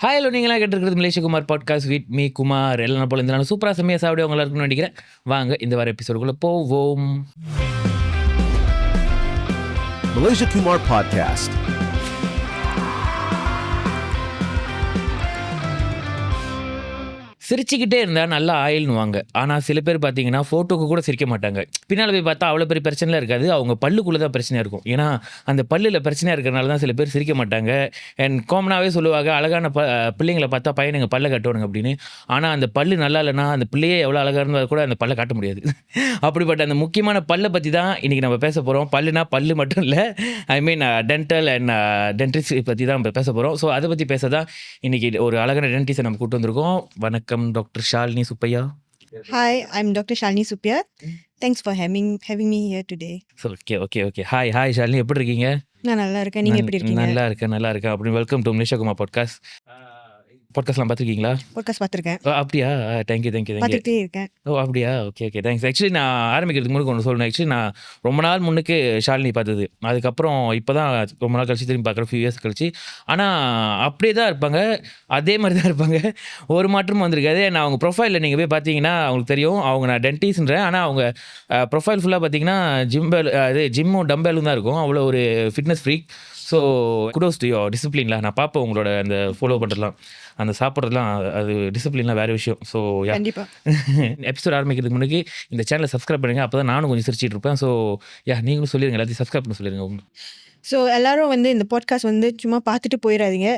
Hi hello நீங்களாம் கேட்டிருக்கிறது மலேசிய Kumar podcast with me Kumar எல்லாம் போல இந்த நாள் சூப்பராக செம்மையாக சாப்பிட உங்களா இருக்குன்னு நினைக்கிறேன். வாங்க இந்த வார எபிசோடுக்குள்ளே போவோம். Malaysia Kumar Podcast. சிரிச்சுக்கிட்டே இருந்தால் நல்லா ஆயில்னுவாங்க. ஆனால் சில பேர் பார்த்தீங்கன்னா ஃபோட்டோக்கு கூட சிரிக்க மாட்டாங்க. பின்னால் போய் பார்த்தா அவ்வளோ பெரிய பிரச்சனைலாம் இருக்காது. அவங்க பல்லுக்குள்ளே தான் பிரச்சனையாக இருக்கும். ஏன்னா அந்த பல்லில் பிரச்சனையாக இருக்கிறனால தான் சில பேர் சிரிக்க மாட்டாங்க. அண்ட் காமனாகவே சொல்லுவாங்க அழகான பிள்ளைங்களை பார்த்தா பையனுங்க பல்லை கட்டணுங்க அப்படின்னு. ஆனால் அந்த பல்லு நல்லா இல்லைன்னா அந்த பிள்ளையே எவ்வளோ அழகாக இருந்தால் கூட அந்த பல்லை காட்ட முடியாது. அப்படிப்பட்ட அந்த முக்கியமான பல்லை பற்றி தான் இன்றைக்கி நம்ம பேச போகிறோம். பல்லுனா பல்லு மட்டும் இல்லை, ஐ மீன் டென்டல் அண்ட் டென்டிஸ்ட் பற்றி தான் நம்ம பேச போகிறோம். ஸோ அதை பற்றி பேச தான் இன்றைக்கி ஒரு அழகான டென்டிஸ்ட்டை நம்ம கூப்பிட்டு வந்திருக்கோம். வணக்கம் doctor Shalini Subbaiah. Hi, I'm Dr. Shalini Suppiah. Thanks for having me here today. Okay. Hi Shalini, எப்படி இருக்கீங்க? நான் நல்லா இருக்கேன். நீங்க எப்படி இருக்கீங்க? நல்லா இருக்கேன். அப்படி வெல்கம் டு மலேசியா குமார் பாட்காஸ்ட்லாம் பார்த்துருக்கீங்களா? பாட்காஸ்ட் பார்த்துருக்கேன். அப்படியா? தேங்க்யூ. பார்த்துக்கிட்டே இருக்கேன். அப்படியா? Okay thanks. ஆக்சுவலி நான் ஆரம்பிக்கிறதுக்கு முன்னாடி ஒன்று சொல்லணும். ஆக்சுவலி நான் ரொம்ப நாள் முன்னுக்கு ஷாலினி பார்த்தது. அதுக்கப்புறம் இப்போ தான் ரொம்ப நாள் கழிச்சு திரும்பி பார்க்குறேன், ஃபியூ இயர்ஸ் கழிச்சு. ஆனால் அப்படியே தான் இருப்பாங்க, அதே மாதிரி தான் இருப்பாங்க, ஒரு மாற்றமும் வந்திருக்காது. நான் அவங்க ப்ரொஃபைலில் நீங்கள் போய் பார்த்தீங்கன்னா அவங்களுக்கு தெரியும் அவங்க நான் டென்டிஸ்ட்ன்றேன். ஆனால் அவங்க ப்ரொஃபைல் ஃபுல்லாக பார்த்தீங்கன்னா ஜிம்மும் டம்பேலும் தான் இருக்கும். அவ்வளோ ஒரு fitness freak. So kudos to your டிசிப்ளின்லாம் நான் பார்ப்பேன். உங்களோட அந்த ஃபாலோ பண்ணுறதுலாம், அந்த சாப்பிட்றதுலாம், அது டிசிப்ளின்லாம் வேறு விஷயம். ஸோ எபிசோட் ஆரம்பிக்கிறதுக்கு முன்னாடி இந்த சேனலை சப்ஸ்கிரைப் பண்ணுங்கள். அப்போ தான் நானும் கொஞ்சம் சிரிச்சிட்டு இருப்பேன். ஸோ நீங்களும் சொல்லிடுங்க, எல்லாத்தையும் சப்ஸ்கிரைப் பண்ண சொல்லிடுங்க. ஸோ எல்லாரும் இந்த பாட்காஸ்ட் சும்மா பார்த்துட்டு போயிடாதீங்க.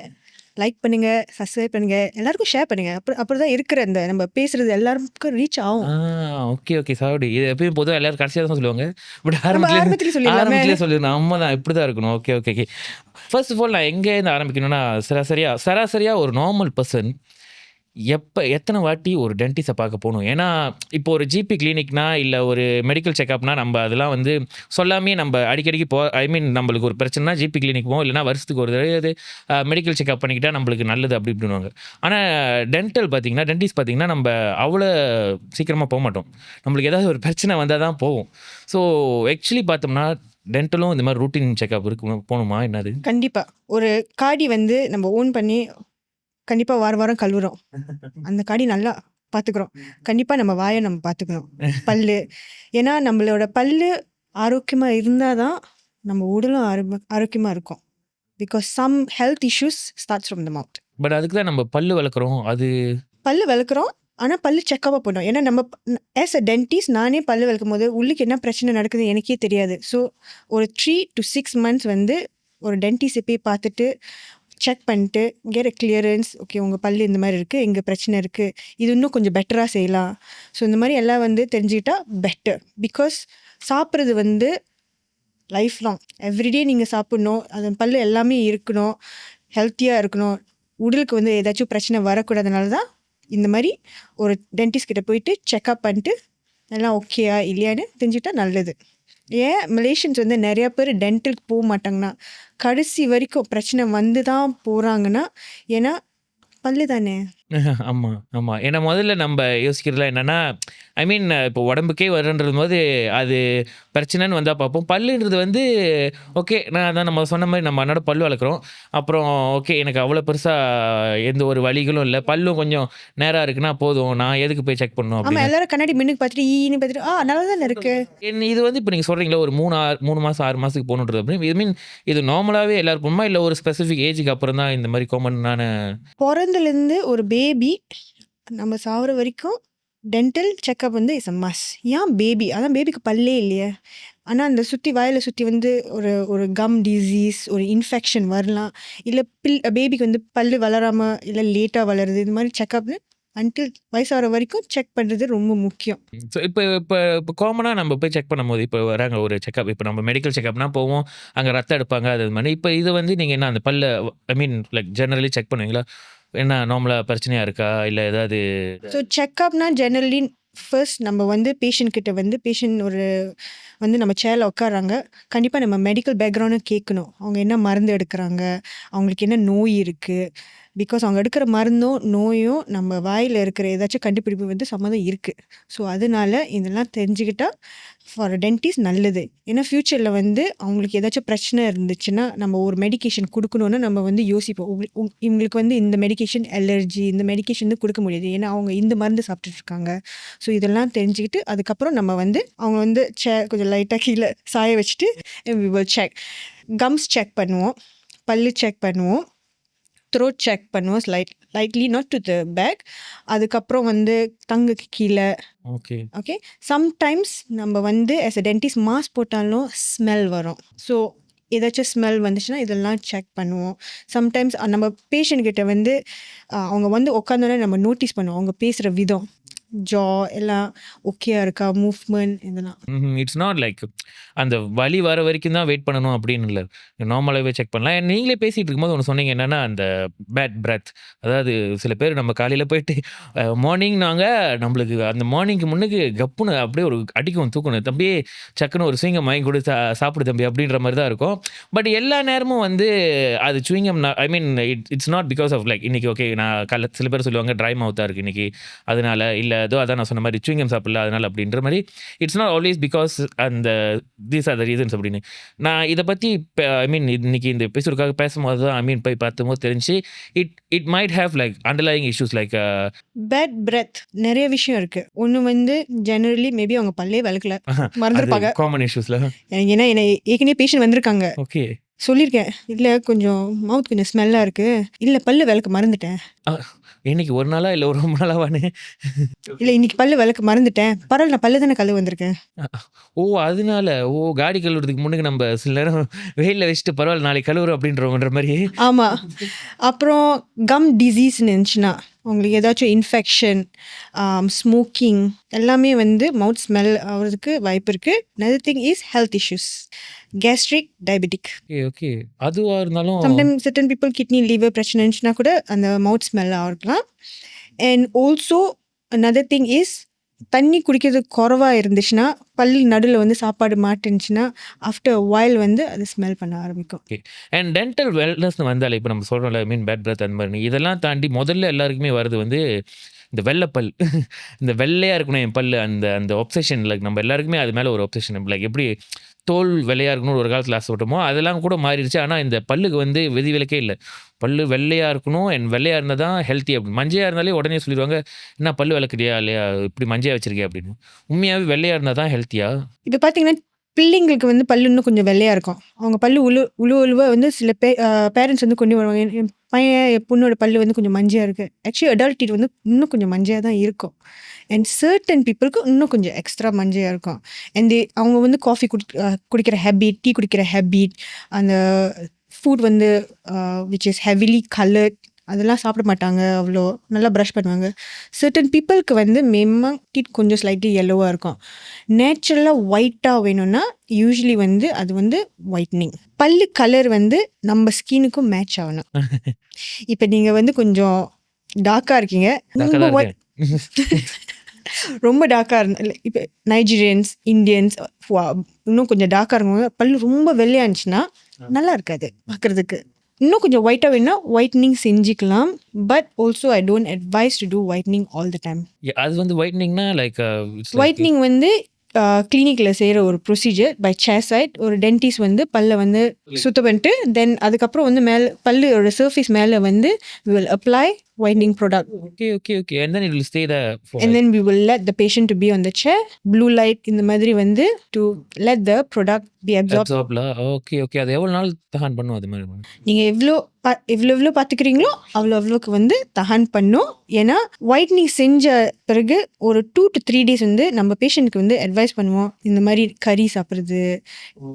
லைக் பண்ணுங்க, சப்ஸ்கிரைப் பண்ணுங்க, எல்லாருக்கும் ஷேர் பண்ணுங்க. அப்புறம் தான் இருக்கிற அந்த நம்ம பேசுறது எல்லாருக்கும் ரீச் ஆகும். Okay sorry. இது எப்பயும் பொதுவாக எல்லாரும் கடைசியாக தான் சொல்லுவாங்க. பட் ஆரம்பத்திலே சொல்லிடணும். நம்ம தான் இப்படி தான் இருக்கணும். ஓகே. ஃபர்ஸ்ட் ஆஃப் ஆல் நான் எங்கேருந்து ஆரம்பிக்கணும்னா, சராசரியாக ஒரு நார்மல் பர்சன் எத்தனை வாட்டி ஒரு டென்டிஸ்ட்டை பார்க்க போகணும்? ஏன்னா இப்போ ஒரு ஜிபி கிளினிக்னா இல்லை ஒரு மெடிக்கல் செக்அப்னா நம்ம அதெல்லாம் சொல்லாமே நம்ம அடிக்கடிக்கு ஐ மீன் நம்மளுக்கு ஒரு பிரச்சனைனா ஜிபி கிளினிக் போவோம், இல்லைனா வருஷத்துக்கு ஒரு தடவை மெடிக்கல் செக்அப் பண்ணிக்கிட்டால் நம்மளுக்கு நல்லது அப்படி இப்படின்னுவாங்க. ஆனால் டென்டிஸ்ட் பார்த்திங்கன்னா நம்ம அவ்வளோ சீக்கிரமாக போக மாட்டோம். நம்மளுக்கு ஏதாவது ஒரு பிரச்சனை வந்தால் தான் போவோம். ஸோ ஆக்சுவலி பார்த்தோம்னா டென்டலும் இந்த மாதிரி ரூட்டீன் செக்அப் போகணுமா என்னது? கண்டிப்பாக ஒரு காடி நம்ம ஓன் பண்ணி கண்டிப்பாக வாரம் கழுவுறோம். அந்த காடி நல்லா பார்த்துக்குறோம். கண்டிப்பாக நம்ம வாயை நம்ம பார்த்துக்கணும். பல்லு, ஏன்னா நம்மளோட பல்லு ஆரோக்கியமாக இருந்தால் தான் நம்ம உடலும் ஆரோக்கியமாக இருக்கும். Because some health issues starts from the mouth. But அதுக்கு தான் நம்ம பல்லு விளக்குறோம். பல்லு விளக்குறோம், ஆனால் பல்லு செக்கப்பாக போடணும். ஏன்னா நம்ம ஆஸ் அ டென்டிஸ்ட் நானே பல்லு விளக்கும் போது உள்ளுக்கு என்ன பிரச்சனை நடக்குது எனக்கே தெரியாது. ஸோ ஒரு 3 to 6 months ஒரு டென்டிஸ்ட்டை போய் பார்த்துட்டு செக் பண்ணிட்டு கெட் அ கிளியரன்ஸ். ஓகே, உங்கள் பல்லு இந்த மாதிரி இருக்குது, இங்கே பிரச்சனை இருக்குது, இது இன்னும் கொஞ்சம் பெட்டராக செய்யலாம். ஸோ இந்த மாதிரி எல்லாம் தெரிஞ்சுக்கிட்டா பெட்டர். பிகாஸ் சாப்பிட்றது லைஃப் லாங், எவ்ரிடே நீங்கள் சாப்பிட்ணும். அது பல்லு எல்லாமே இருக்கணும், ஹெல்த்தியாக இருக்கணும். உடலுக்கு ஏதாச்சும் பிரச்சனை வரக்கூடாதுனால தான் இந்த மாதிரி ஒரு டென்டிஸ்ட் கிட்ட போயிட்டு செக்அப் பண்ணிட்டு எல்லாம் ஓகேயா இல்லையான்னு தெரிஞ்சுக்கிட்டா நல்லது. ஏன் மலேசியன்ஸ் நிறைய பேர் டென்டலுக்கு போக மாட்டாங்கன்னா, கடைசி வரைக்கும் பிரச்சனை தான் போகிறாங்கன்னா, ஏன்னா பல்லு தானே. ஆமாம். ஏன்னா முதல்ல நம்ம யோசிக்கிறதுலாம் என்னென்னா, ஐ மீன் இப்போ உடம்புக்கே வருன்றது போது அது பிரச்சனைன்னு வந்தால் பார்ப்போம். பல்லுன்றது ஓகே, நான் அதான் நம்ம சொன்ன மாதிரி நம்ம அன்னோட பல்லு வளர்க்குறோம். அப்புறம் ஓகே, எனக்கு அவ்வளோ பெருசாக எந்த ஒரு வலிகளும் இல்லை, பல்லும் கொஞ்சம் நேராக இருக்குன்னா போதும், நான் எதுக்கு போய் செக் பண்ணணும் ஆமாம். எல்லாரும் கண்ணாடி மின்னுக்கு பார்த்துட்டு நல்லா தானே இருக்கு. இது இப்போ நீங்கள் சொல்கிறீங்களா ஒரு 3 மாதம் 6 மாதத்துக்கு போகணுன்றது அப்படின்னு, ஐ மீன் இது நார்மலாகவே எல்லாருக்குமா இல்லை ஒரு ஸ்பெசிஃபிக் ஏஜுக்கு அப்புறம் தான் இந்த மாதிரி காமனான? பிறந்துலேருந்து ஒரு பேபி நம்ம சாகிற வரைக்கும் டென்டல் செக்கப் இஸ் அ மஸ். ஏன் பேபி, அதான் பேபிக்கு பல்லே இல்லையே. ஆனால் அந்த வாயில் சுற்றி ஒரு கம் டிசீஸ், ஒரு இன்ஃபெக்ஷன் வரலாம். இல்லை பேபிக்கு பல்லு வளராமல் இல்லை லேட்டாக வளருது. இது மாதிரி செக்கப் அன்டில் வயசாகிற வரைக்கும் செக் பண்ணுறது ரொம்ப முக்கியம். ஸோ இப்போ காமனாக நம்ம போய் செக் பண்ணும்போது இப்போ வராங்க ஒரு செக்கப், இப்போ நம்ம மெடிக்கல் செக்கப்னா போவோம், அங்கே ரத்தம் எடுப்பாங்க, அது மாதிரி. இப்போ இது நீங்கள் என்ன அந்த பல்ல ஐ மீன் லைக் ஜெனரலி செக் பண்ணுவீங்களா? என்ன நார்மலாக பிரச்சனையாக இருக்கா இல்லை ஏதாவது? ஸோ செக்கப்னா ஜெனரலி ஃபர்ஸ்ட் நம்ம பேஷண்ட் கிட்ட பேஷண்ட் ஒரு நம்ம சேரில் உட்காராங்க. கண்டிப்பாக நம்ம மெடிக்கல் பேக்ரவுண்டும் கேட்கணும். அவங்க என்ன மருந்து எடுக்கிறாங்க, அவங்களுக்கு என்ன நோய் இருக்குது, பிகாஸ் அவங்க எடுக்கிற மருந்தும் நோயும் நம்ம வாயில் இருக்கிற ஏதாச்சும் கண்டுபிடிப்பு வந்து சம்மந்தம் இருக்குது. ஸோ அதனால இதெல்லாம் தெரிஞ்சுக்கிட்டா ஃபார் டென்டிஸ்ட் நல்லது. ஏன்னா ஃப்யூச்சரில் வந்து அவங்களுக்கு ஏதாச்சும் பிரச்சனை இருந்துச்சுன்னா நம்ம ஒரு மெடிக்கேஷன் கொடுக்கணுன்னா நம்ம வந்து யோசிப்போம், இவங்களுக்கு வந்து இந்த மெடிக்கேஷன் அலர்ஜி, இந்த மெடிக்கேஷன் வந்து கொடுக்க முடியாது ஏன்னா அவங்க இந்த மருந்து சாப்பிட்டுட்டு இருக்காங்க. ஸோ இதெல்லாம் தெரிஞ்சுக்கிட்டு அதுக்கப்புறம் நம்ம வந்து அவங்க வந்து கொஞ்சம் லைட்டாக கீழே சாய வச்சுட்டு we will check. Gums check பண்ணுவோம், பல்லு செக் பண்ணுவோம், த்ரோட் செக் பண்ணுவோம் lightly not to the back. அதுக்கப்புறம் வந்து டங்குக்கு கீழே. ஓகே. ஓகே, சம்டைம்ஸ் நம்ம வந்து ஆஸ் அ டென்டிஸ்ட் மாஸ்க் போட்டாலும் ஸ்மெல் வரும். ஸோ ஏதாச்சும் ஸ்மெல் வந்துச்சுன்னா இதெல்லாம் செக் பண்ணுவோம். சம்டைம்ஸ் நம்ம பேஷண்ட் கிட்ட வந்து அவங்க வந்து உட்காந்தோன்னே நம்ம நோட்டீஸ் பண்ணுவோம் அவங்க பேசுகிற விதம், ஜா எல்லாம் ஓகேயா இருக்கா, மூவ்மெண்ட் இதெல்லாம். இட்ஸ் நாட் லைக் அந்த வலி வர வரைக்கும் தான் வெயிட் பண்ணணும் அப்படின்னு இல்லை, நார்மலாகவே செக் பண்ணலாம். And நீங்களே பேசிகிட்டு இருக்கும்போது ஒன்று சொன்னீங்க என்னென்னா அந்த பேட் பிரெத். அதாவது சில பேர் நம்ம காலையில் போயிட்டு மார்னிங் நாங்கள் நம்மளுக்கு அந்த மார்னிங்க்கு முன்னுக்கு கப்புன்னு அப்படியே ஒரு அடிக்கும் தூக்கணும், தம்பி சக்குன்னு ஒரு சுவிங்கம் வாங்கி கொடு சாப்பிடு தம்பி அப்படின்ற மாதிரி தான் இருக்கும். பட் எல்லா நேரமும் வந்து அது chewing gum I mean it's not because of like இன்னைக்கு ஓகே நான் காலைல சில பேர் சொல்லுவாங்க ட்ரை மவுத்தாக இருக்குது இன்னைக்கு அதனால, இல்லை ஏதோ அதான் நான் சொன்ன மாதிரி சுவிங்கம் சாப்பிடல அதனால அப்படின்ற மாதிரி. இட்ஸ் நாட் ஆல்வேஸ் பிகாஸ் அந்த தீஸ் ஆர் த ரீசன்ஸ் அப்படின்னு. நான் இதை பற்றி ஐ மீன் இன்னைக்கு இந்த எபிசோடுக்காக பேசும்போது தான் ஐ மீன் போய் பார்த்தும்போது தெரிஞ்சு it might have like underlying issues like bad breath நிறைய விஷயம் இருக்கு. ஒன்று வந்து ஜெனரலி மேபி அவங்க பல்லே விளக்கல மறந்துருப்பாங்க. காமன் இஷ்யூஸ்ல ஏன்னா என்ன ஏற்கனவே பேஷண்ட் வந்திருக்காங்க, ஓகே சொல்லியிருக்கேன் இல்லை கொஞ்சம் மவுத் கொஞ்சம் ஸ்மெல்லாக இருக்குது, இல்லை பல்லு விளக்க மறந்துட்டேன், இன்னைக்கு ஒரு நாளா இல்லை ஒரு ரொம்ப நாளாவானே, இல்லை இன்னைக்கு பல்லு விளக்க மறந்துட்டேன், பரவாயில்ல நான் பல்லு தானே கழுவு வந்திருக்கேன். ஓ அதனால காடி கழுவுறதுக்கு முன்னுக்கு நம்ம சில நேரம் வெயிலில் வச்சுட்டு பரவாயில்ல நாளைக்கு கழுவுறோம் அப்படின்றவன்ற மாதிரி. ஆமாம். அப்புறம் கம் டிசீஸ்ன்னு இருந்துச்சுன்னா உங்களுக்கு ஏதாச்சும் இன்ஃபெக்ஷன், ஸ்மோக்கிங் எல்லாமே வந்து மவுத் ஸ்மெல் ஆகிறதுக்கு வாய்ப்பு இருக்குது. another thing is health issues, gastric, diabetic. Okay okay அதுவாக இருந்தாலும் sometimes certain people kidney liver பிரச்சனை இருந்துச்சுன்னா கூட அந்த மவுத் ஸ்மெல்லாக இருக்கலாம். And also another thing is தண்ணி குடிக்கிறது குறைவாக இருந்துச்சுன்னா பல்லு நடுவில் வந்து சாப்பாடு மாட்டுச்சுன்னா ஆஃப்டர் while வந்து அது ஸ்மெல் பண்ண ஆரம்பிக்கும். ஓகே. அண்ட் டென்டல் வெல்னஸ்னு வந்தாலே இப்போ நம்ம சொல்கிறோம்ல மீன் பேட் பிரெத் அந்த மாதிரி இதெல்லாம் தாண்டி முதல்ல எல்லாருக்குமே வருது வந்து இந்த வெள்ளைப்பல். இந்த வெள்ளையாக இருக்கணும் என் பல், அந்த அந்த ஒப்சஷன் லைக் நம்ம எல்லாருக்குமே அது மேலே ஒரு ஒப்சஷன் லைக் எப்படி தோல் வெள்ளையாக இருக்கணும்னு ஒரு காலத்தில் ஆசைப்பட்டோமோ அதெல்லாம் கூட மாறிடுச்சு. ஆனால் இந்த பல்லுக்கு வந்து விதிவிலக்கே இல்லை, பல்லு வெள்ளையாக இருக்கணும் அண்ட் வெள்ளையாக இருந்தால் தான் ஹெல்த்தி அப்படின்னு. மஞ்சையாக இருந்தாலே உடனே சொல்லிடுவாங்க என்ன பல்லு விளக்குறியா இல்லையா இப்படி மஞ்சையாக வச்சிருக்கே அப்படின்னு. உண்மையாகவே வெள்ளையாக இருந்தால் தான் ஹெல்த்தியா? இப்போ பார்த்தீங்கன்னா பிள்ளைங்களுக்கு வந்து பல்லு இன்னும் கொஞ்சம் வெள்ளையாக இருக்கும். அவங்க பல்லு உழுவ வந்து சில பேரண்ட்ஸ் வந்து கொண்டு வருவாங்க, என் பையன் என் பொண்ணோட பல்லு வந்து கொஞ்சம் மஞ்சையாக இருக்குது. ஆக்சுவலி அடல்ட் டீத் வந்து இன்னும் கொஞ்சம் மஞ்சையாக தான் இருக்கும். அண்ட் சர்டன் பீப்புளுக்கு இன்னும் கொஞ்சம் எக்ஸ்ட்ரா மஞ்சையாக இருக்கும். அண்ட் அவங்க வந்து காஃபி குடிக்கிற ஹேபிட், டீ குடிக்கிற ஹேபிட், அந்த ஃபுட் வந்து விச் இஸ் ஹெவிலி கலர்ட் அதெல்லாம் சாப்பிட மாட்டாங்க, அவ்வளோ நல்லா ப்ரஷ் பண்ணுவாங்க. சர்டன் பீப்புளுக்கு வந்து மேமாக டீத் கொஞ்சம் ஸ்லைட்லி yellow-ஆ இருக்கும். நேச்சுரலாக ஒயிட்டாக வேணும்னா யூஸ்வலி வந்து அது வந்து ஒயிட்னிங். பல்லு கலர் வந்து நம்ம ஸ்கினுக்கும் மேட்ச் ஆகணும். இப்போ நீங்கள் வந்து கொஞ்சம் டார்க்காக இருக்கீங்க, ரொம்ப white ரொம்ப டார்க்காக இருந்தா இப்போ நைஜீரியன்ஸ், இந்தியன்ஸ் இன்னும் கொஞ்சம் டார்க்காக இருக்கவங்க பல்லு ரொம்ப வெள்ளையாக இருந்துச்சுன்னா நல்லா இருக்காது பார்க்குறதுக்கு. இன்னும் கொஞ்சம் ஒயிட்டாக வேணும்னா ஒயிட்னிங் செஞ்சுக்கலாம். But also I don't advise to do whitening all the time. அது வந்து ஒயிட்னிங்னா லைக் ஒயிட்னிங் வந்து கிளினிக்கில் செய்கிற ஒரு ப்ரொசீஜர் பை சேர் ஒரு டென்டிஸ்ட் வந்து பல்லை வந்து சுத்தம் பண்ணிட்டு தென் அதுக்கப்புறம் வந்து மேலே பல்லோட சர்ஃபேஸ் மேலே வந்து we will apply whitening product. Okay. And then it will stay there for And then we will let the patient to be on the chair. Blue light இந்த மாதிரி வந்து to let the product be absorbed. Okay. அது எவ்வளோ நாள் தகான் பண்ணும் அது மாதிரி? நீங்கள் எவ்வளோ பார்த்துக்கிறீங்களோ அவ்வளோக்கு வந்து தகான் பண்ணும். ஏன்னா ஒயிட்னிங் செஞ்ச பிறகு ஒரு 2 to 3 days வந்து நம்ம பேஷண்ட்க்கு வந்து அட்வைஸ் பண்ணுவோம், இந்த மாதிரி கறி சாப்பிட்றது,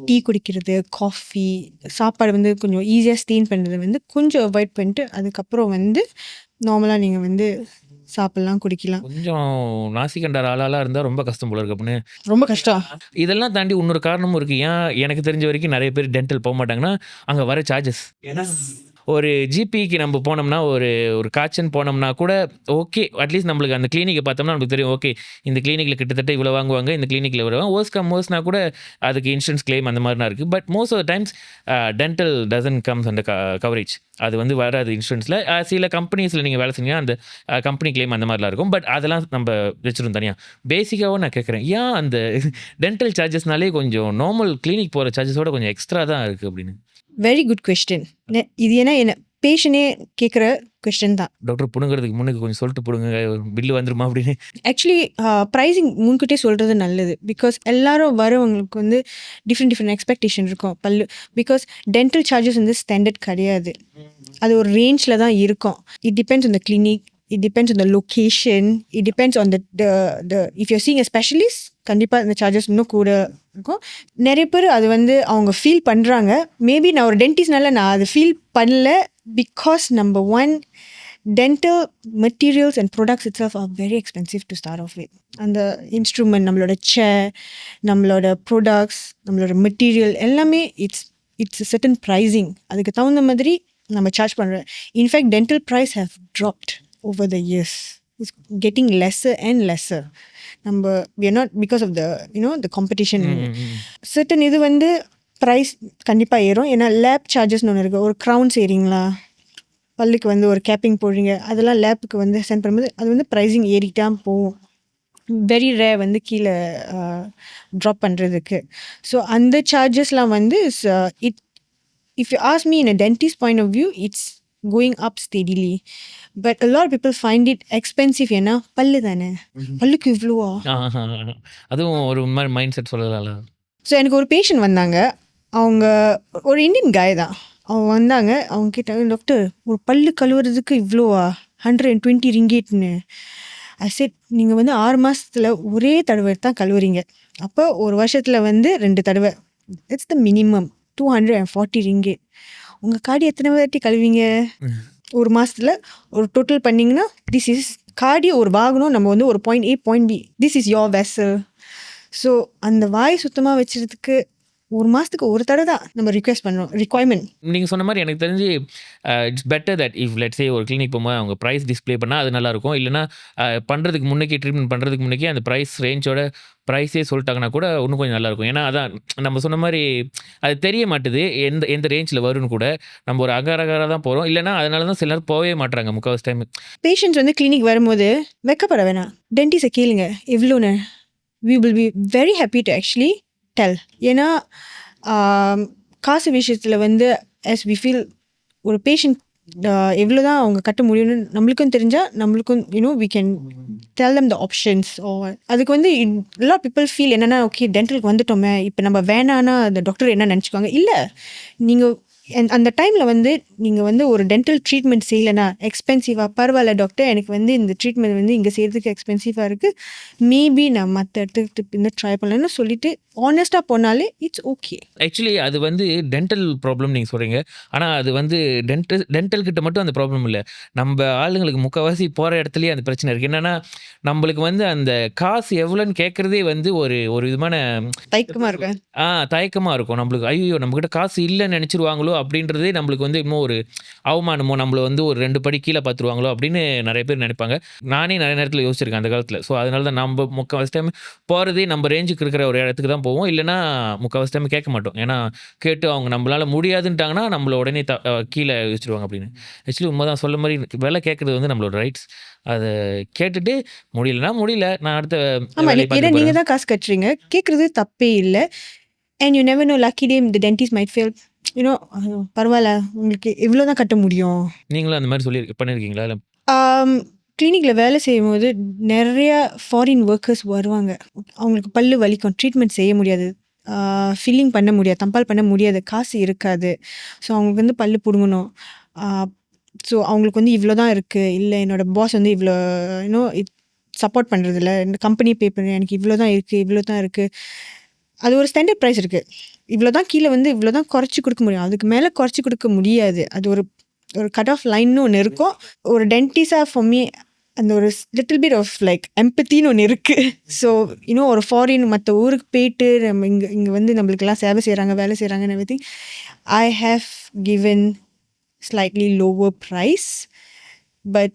டீ குடிக்கிறது, காஃபி, சாப்பாடு வந்து கொஞ்சம் ஈஸியாக ஸ்டெயின் பண்ணுறது வந்து கொஞ்சம் அவாய்ட் பண்ணிட்டு அதுக்கப்புறம் வந்து நார்மலாக நீங்கள் வந்து சாப்பிட்லாம், குடிக்கலாம். கொஞ்சம் நாசிகண்டார் ஆளாக இருந்தால் ரொம்ப கஷ்டம் போல இருக்கு அப்படின்னு. ரொம்ப கஷ்டம். இதெல்லாம் தாண்டி இன்னொரு காரணமும் இருக்குது. ஏன் எனக்கு தெரிஞ்ச வரைக்கும் நிறைய பேர் டென்டல் போக மாட்டாங்கன்னா அங்கே வர சார்ஜஸ். ஏன்னா ஒரு ஜிபிக்கு நம்ம போனோம்னா ஒரு ஒரு காய்ச்சல் போனோம்னா கூட ஓகே, அட்லீஸ்ட் நம்மளுக்கு அந்த கிளினிக்கை பார்த்தோம்னா நமக்கு தெரியும், ஓகே இந்த கிளினிக்கில் கிட்டத்தட்ட இவ்வளோ வாங்குவாங்க, இந்த கிளினிக்கில் இவ்வளோ மோஸ்ட்னா கூட அதுக்கு இன்சூரன்ஸ் கிளைம் அந்த மாதிரிலாம் இருக்குது. But most of the times dental doesn't comes அந்த கவரேஜ், அது வந்து வராது இன்சூரன்ஸில். சில கம்பெனிஸில் நீங்கள் வேலை செஞ்சீங்கன்னா அந்த கம்பெனி கிளைம் அந்த மாதிரிலாம் இருக்கும். பட் அதெல்லாம் நம்ம வச்சிரும் தனியாக. பேசிக்காகவும் நான் கேட்குறேன், ஏன் அந்த டென்டல் சார்ஜஸ்னாலே கொஞ்சம் நார்மல் கிளினிக் போகிற சார்ஜஸோட கொஞ்சம் எக்ஸ்ட்ரா தான் இருக்குது அப்படின்னு? Very good question. இது ஏன்னா என்ன பேஷனே கேட்குற கொஸ்டின் தான். டாக்டர் புடுங்கிறதுக்கு முன்னுக்கு கொஞ்சம் சொல்லிட்டு புடுங்க, பில்லு வந்துருமா அப்படின்னு. ஆக்சுவலி ப்ரைஸிங் முன்கூட்டியே சொல்கிறது நல்லது. பிகாஸ் எல்லாரும் வரவங்களுக்கு வந்து டிஃப்ரெண்ட் எக்ஸ்பெக்டேஷன் இருக்கும் பல்லு. பிகாஸ் டென்டல் சார்ஜஸ் வந்து ஸ்டாண்டர்ட் கிடையாது, அது ஒரு ரேஞ்சில் தான் இருக்கும். It depends on the clinic, it depends on the location, it depends on the if you're seeing a specialist, கண்டிப்பாக இந்த சார்ஜஸ் இன்னும் கூட இருக்கும். நிறைய பேர் அது வந்து அவங்க ஃபீல் பண்ணுறாங்க. மேபி நான் ஒரு டென்டிஸ்ட்னால நான் அது ஃபீல் பண்ணல. Because number one, dental materials and products itself are very expensive to start off with. அந்த இன்ஸ்ட்ருமெண்ட், நம்மளோட சேர், நம்மளோட ப்ராடக்ட்ஸ், நம்மளோட மெட்டீரியல் எல்லாமே இட்ஸ் certain pricing. அதுக்கு தகுந்த மாதிரி நம்ம சார்ஜ் பண்ணுறோம். In fact dental price have dropped over the years. It's getting lesser and lesser. We are not, because of the the competition. Certain இது வந்து ப்ரைஸ் கண்டிப்பாக ஏறும். ஏன்னா லேப் சார்ஜஸ்னு ஒன்று இருக்குது. ஒரு க்ரௌன் செய்கிறீங்களா, பல்லுக்கு வந்து ஒரு கேப்பிங் போடுறீங்க, அதெல்லாம் லேப்புக்கு வந்து சென்ட் பண்ணும்போது அது வந்து ப்ரைஸிங் ஏறிக்கிட்டான் போகும். வெரி ரேர் வந்து கீழே ட்ராப் பண்ணுறதுக்கு. ஸோ அந்த சார்ஜஸ்லாம் வந்து if you ask me in a dentist point of view, it's going up steadily. But a lot of people find it expensive. ஏன்னா பல்லு தானே, பல்லுக்கு இவ்வளோவா. அதுவும் ஒரு மாதிரி மைண்ட் செட் சொல்லலாம். ஸோ எனக்கு ஒரு பேஷண்ட் வந்தாங்க, அவங்க ஒரு இந்தியன் காய் தான். அவங்க வந்தாங்க, அவங்க கேட்டாங்க, டாக்டர் ஒரு பல்லு கழுவுறதுக்கு இவ்வளோவா, 120 ரிங்கேட்னு. செட் நீங்கள் வந்து 6 மாதத்தில் ஒரே தடவை தான் கழுவுறீங்க, அப்போ ஒரு வருஷத்தில் வந்து 2 தடவை, இட்ஸ் த மினிமம் 240 ரிங்கேட். உங்கள் காடி எத்தனை வாட்டி கழுவிங்க ஒரு மாதத்தில்? ஒரு டோட்டல் பண்ணிங்கன்னா திஸ் இஸ் காடி ஒரு வாகனம், நம்ம வந்து ஒரு point A point B, this is your vessel. So அந்த வாய் சுத்தமாக வச்சுறதுக்கு ஒரு மாதத்துக்கு ஒரு தடவை தான் நம்ம ரிக்வெஸ்ட் பண்ணுறோம், ரிக்வயர்மெண்ட். நீங்கள் சொன்ன மாதிரி எனக்கு தெரிஞ்சு it's better that if let's say ஒரு கிளினிக் போகும்போது அவங்க ப்ரைஸ் டிஸ்ப்ளே பண்ணால் அது நல்லாயிருக்கும். இல்லைனா பண்ணுறதுக்கு முன்னே ட்ரீட்மெண்ட் பண்ணுறதுக்கு முன்னே அந்த ப்ரைஸ் ரேஞ்சோட ப்ரைஸே சொல்லிட்டாங்கன்னா கூட இன்னும் கொஞ்சம் நல்லாயிருக்கும். ஏன்னா அதான் நம்ம சொன்ன மாதிரி அது தெரிய மாட்டுது எந்த ரேஞ்சில் வரும்னு கூட. நம்ம ஒரு அகரகராக தான் போகிறோம். இல்லைனா அதனால தான் சிலர் போகவே மாட்டுறாங்க முக்கால்வாசி டைம். பேஷண்ட்ஸ் வந்து கிளினிக் வரும்போது வெக்கப்பட வேணாம், டென்டிஸ்ட்டை கேளுங்க எவ்வளோன்னு. we will be very happy to actually tell. ஏன்னா காசு விஷயத்தில் வந்து as we feel ஒரு பேஷண்ட் எவ்வளோ தான் அவங்க கட்ட முடியும்னு நம்மளுக்கும் தெரிஞ்சால் நம்மளுக்கும் we can tell them the options. அதுக்கு வந்து a lot of people feel என்னென்னா, ஓகே டென்டலுக்கு வந்துட்டோமே, இப்போ நம்ம வேணான்னா அந்த டாக்டர் என்ன நினச்சிக்குவாங்க. இல்லை, நீங்கள் அந்த டைமில் வந்து நீங்கள் வந்து ஒரு டென்டல் ட்ரீட்மெண்ட் செய்யலைன்னா எக்ஸ்பென்சிவாக, பரவாயில்ல டாக்டர் எனக்கு வந்து இந்த ட்ரீட்மெண்ட் வந்து இங்கே செய்கிறதுக்கு எக்ஸ்பென்சிவாக இருக்குது, மேபி நான் மற்ற இடத்துக்கு பின்ன ட்ரை பண்ணலன்னு சொல்லிட்டு ஆனஸ்ட்டாக போனாலே இட்ஸ் ஓகே. ஆக்சுவலி அது வந்து டென்டல் ப்ராப்ளம் நீங்கள் சொல்கிறீங்க. ஆனால் அது வந்து டென்டல் கிட்ட மட்டும் அந்த ப்ராப்ளம் இல்லை, நம்ம ஆளுங்களுக்கு முக்கால்வாசி போகிற இடத்துலையே அந்த பிரச்சனை இருக்குது. என்னென்னா நம்மளுக்கு வந்து அந்த காசு எவ்வளோன்னு கேட்குறதே வந்து ஒரு விதமான தயக்கமாக இருக்கும். தயக்கமாக இருக்கும் நம்மளுக்கு. ஐயோ நம்மக்கிட்ட காசு இல்லைன்னு நினச்சிருவாங்களோ அப்படின்றதே நம்மளுக்கு வந்து இன்னும் ஒரு அவமானமோ, நம்மளை வந்து ஒரு 2 படி கீழே பார்த்துருவாங்களோ அப்படின்னு நிறைய பேர் நினைப்பாங்க. நானே நிறைய நேரத்தில் யோசிச்சிருக்கேன் அந்த காலத்தில். ஸோ அதனால தான் நம்ம முக்கால்வாசி டைம் போகிறதே நம்ம ரேஞ்சுக்கு இருக்கிற ஒரு இடத்துக்கு தான் போவோம். இல்லைனா முக்கால்வாசி டைம் கேட்க மாட்டோம். ஏன்னா கேட்டு அவங்க நம்மளால் முடியாதுன்ட்டாங்கன்னா நம்மளை உடனே கீழே யோசிச்சிருவாங்க அப்படின்னு. ஆக்சுவலி உண்மை தான் சொல்ல மாதிரி விலை கேட்குறது வந்து நம்மளோட ரைட்ஸ். அதை கேட்டுட்டு முடியலன்னா முடியல, நான் அடுத்த ஏன்னா நீங்கள் தான் காசு கட்டுறீங்க, கேட்குறது தப்பே இல்லை. And you never know, lucky day the dentist might fail. பரவாயில்ல உங்களுக்கு இவ்வளோ தான் கட்ட முடியும். நீங்களும் அந்த மாதிரி பண்ணியிருக்கீங்களா? இல்லை, கிளினிக்கில் வேலை செய்யும் போது நிறையா ஃபாரின் ஒர்க்கர்ஸ் வருவாங்க. அவங்களுக்கு பல்லு வலிக்கும், ட்ரீட்மெண்ட் செய்ய முடியாது, ஃபில்லிங் பண்ண முடியாது, தம்பால் பண்ண முடியாது, காசு இருக்காது. ஸோ அவங்களுக்கு வந்து பல்லு பிடுங்கணும். ஸோ அவங்களுக்கு வந்து இவ்வளோ தான் இருக்குது, இல்லை என்னோடய பாஸ் வந்து இவ்வளோ சப்போர்ட் பண்ணுறதில்ல, இந்த கம்பெனி பே பண்ண எனக்கு இவ்வளோ தான் இருக்குது. அது ஒரு ஸ்டாண்டர்ட் ப்ரைஸ் இருக்குது, இவ்வளோ தான் கீழே வந்து இவ்வளோ தான் குறைச்சி கொடுக்க முடியும், அதுக்கு மேலே குறைச்சி கொடுக்க முடியாது. அது ஒரு கட் ஆஃப் லைன்னு ஒன்று இருக்கும். ஒரு டென்டிஸ்டாக ஃபார் மீ அந்த ஒரு லிட்டில் பிட் ஆஃப் லைக் எம்பத்தின்னு ஒன்று இருக்குது. ஸோ ஒரு ஃபாரின் மற்ற ஊருக்கு போயிட்டு நம்ம இங்கே வந்து நம்மளுக்கெல்லாம் சேவை செய்கிறாங்க, வேலை செய்கிறாங்கன்னு everything. I have given slightly lower price. But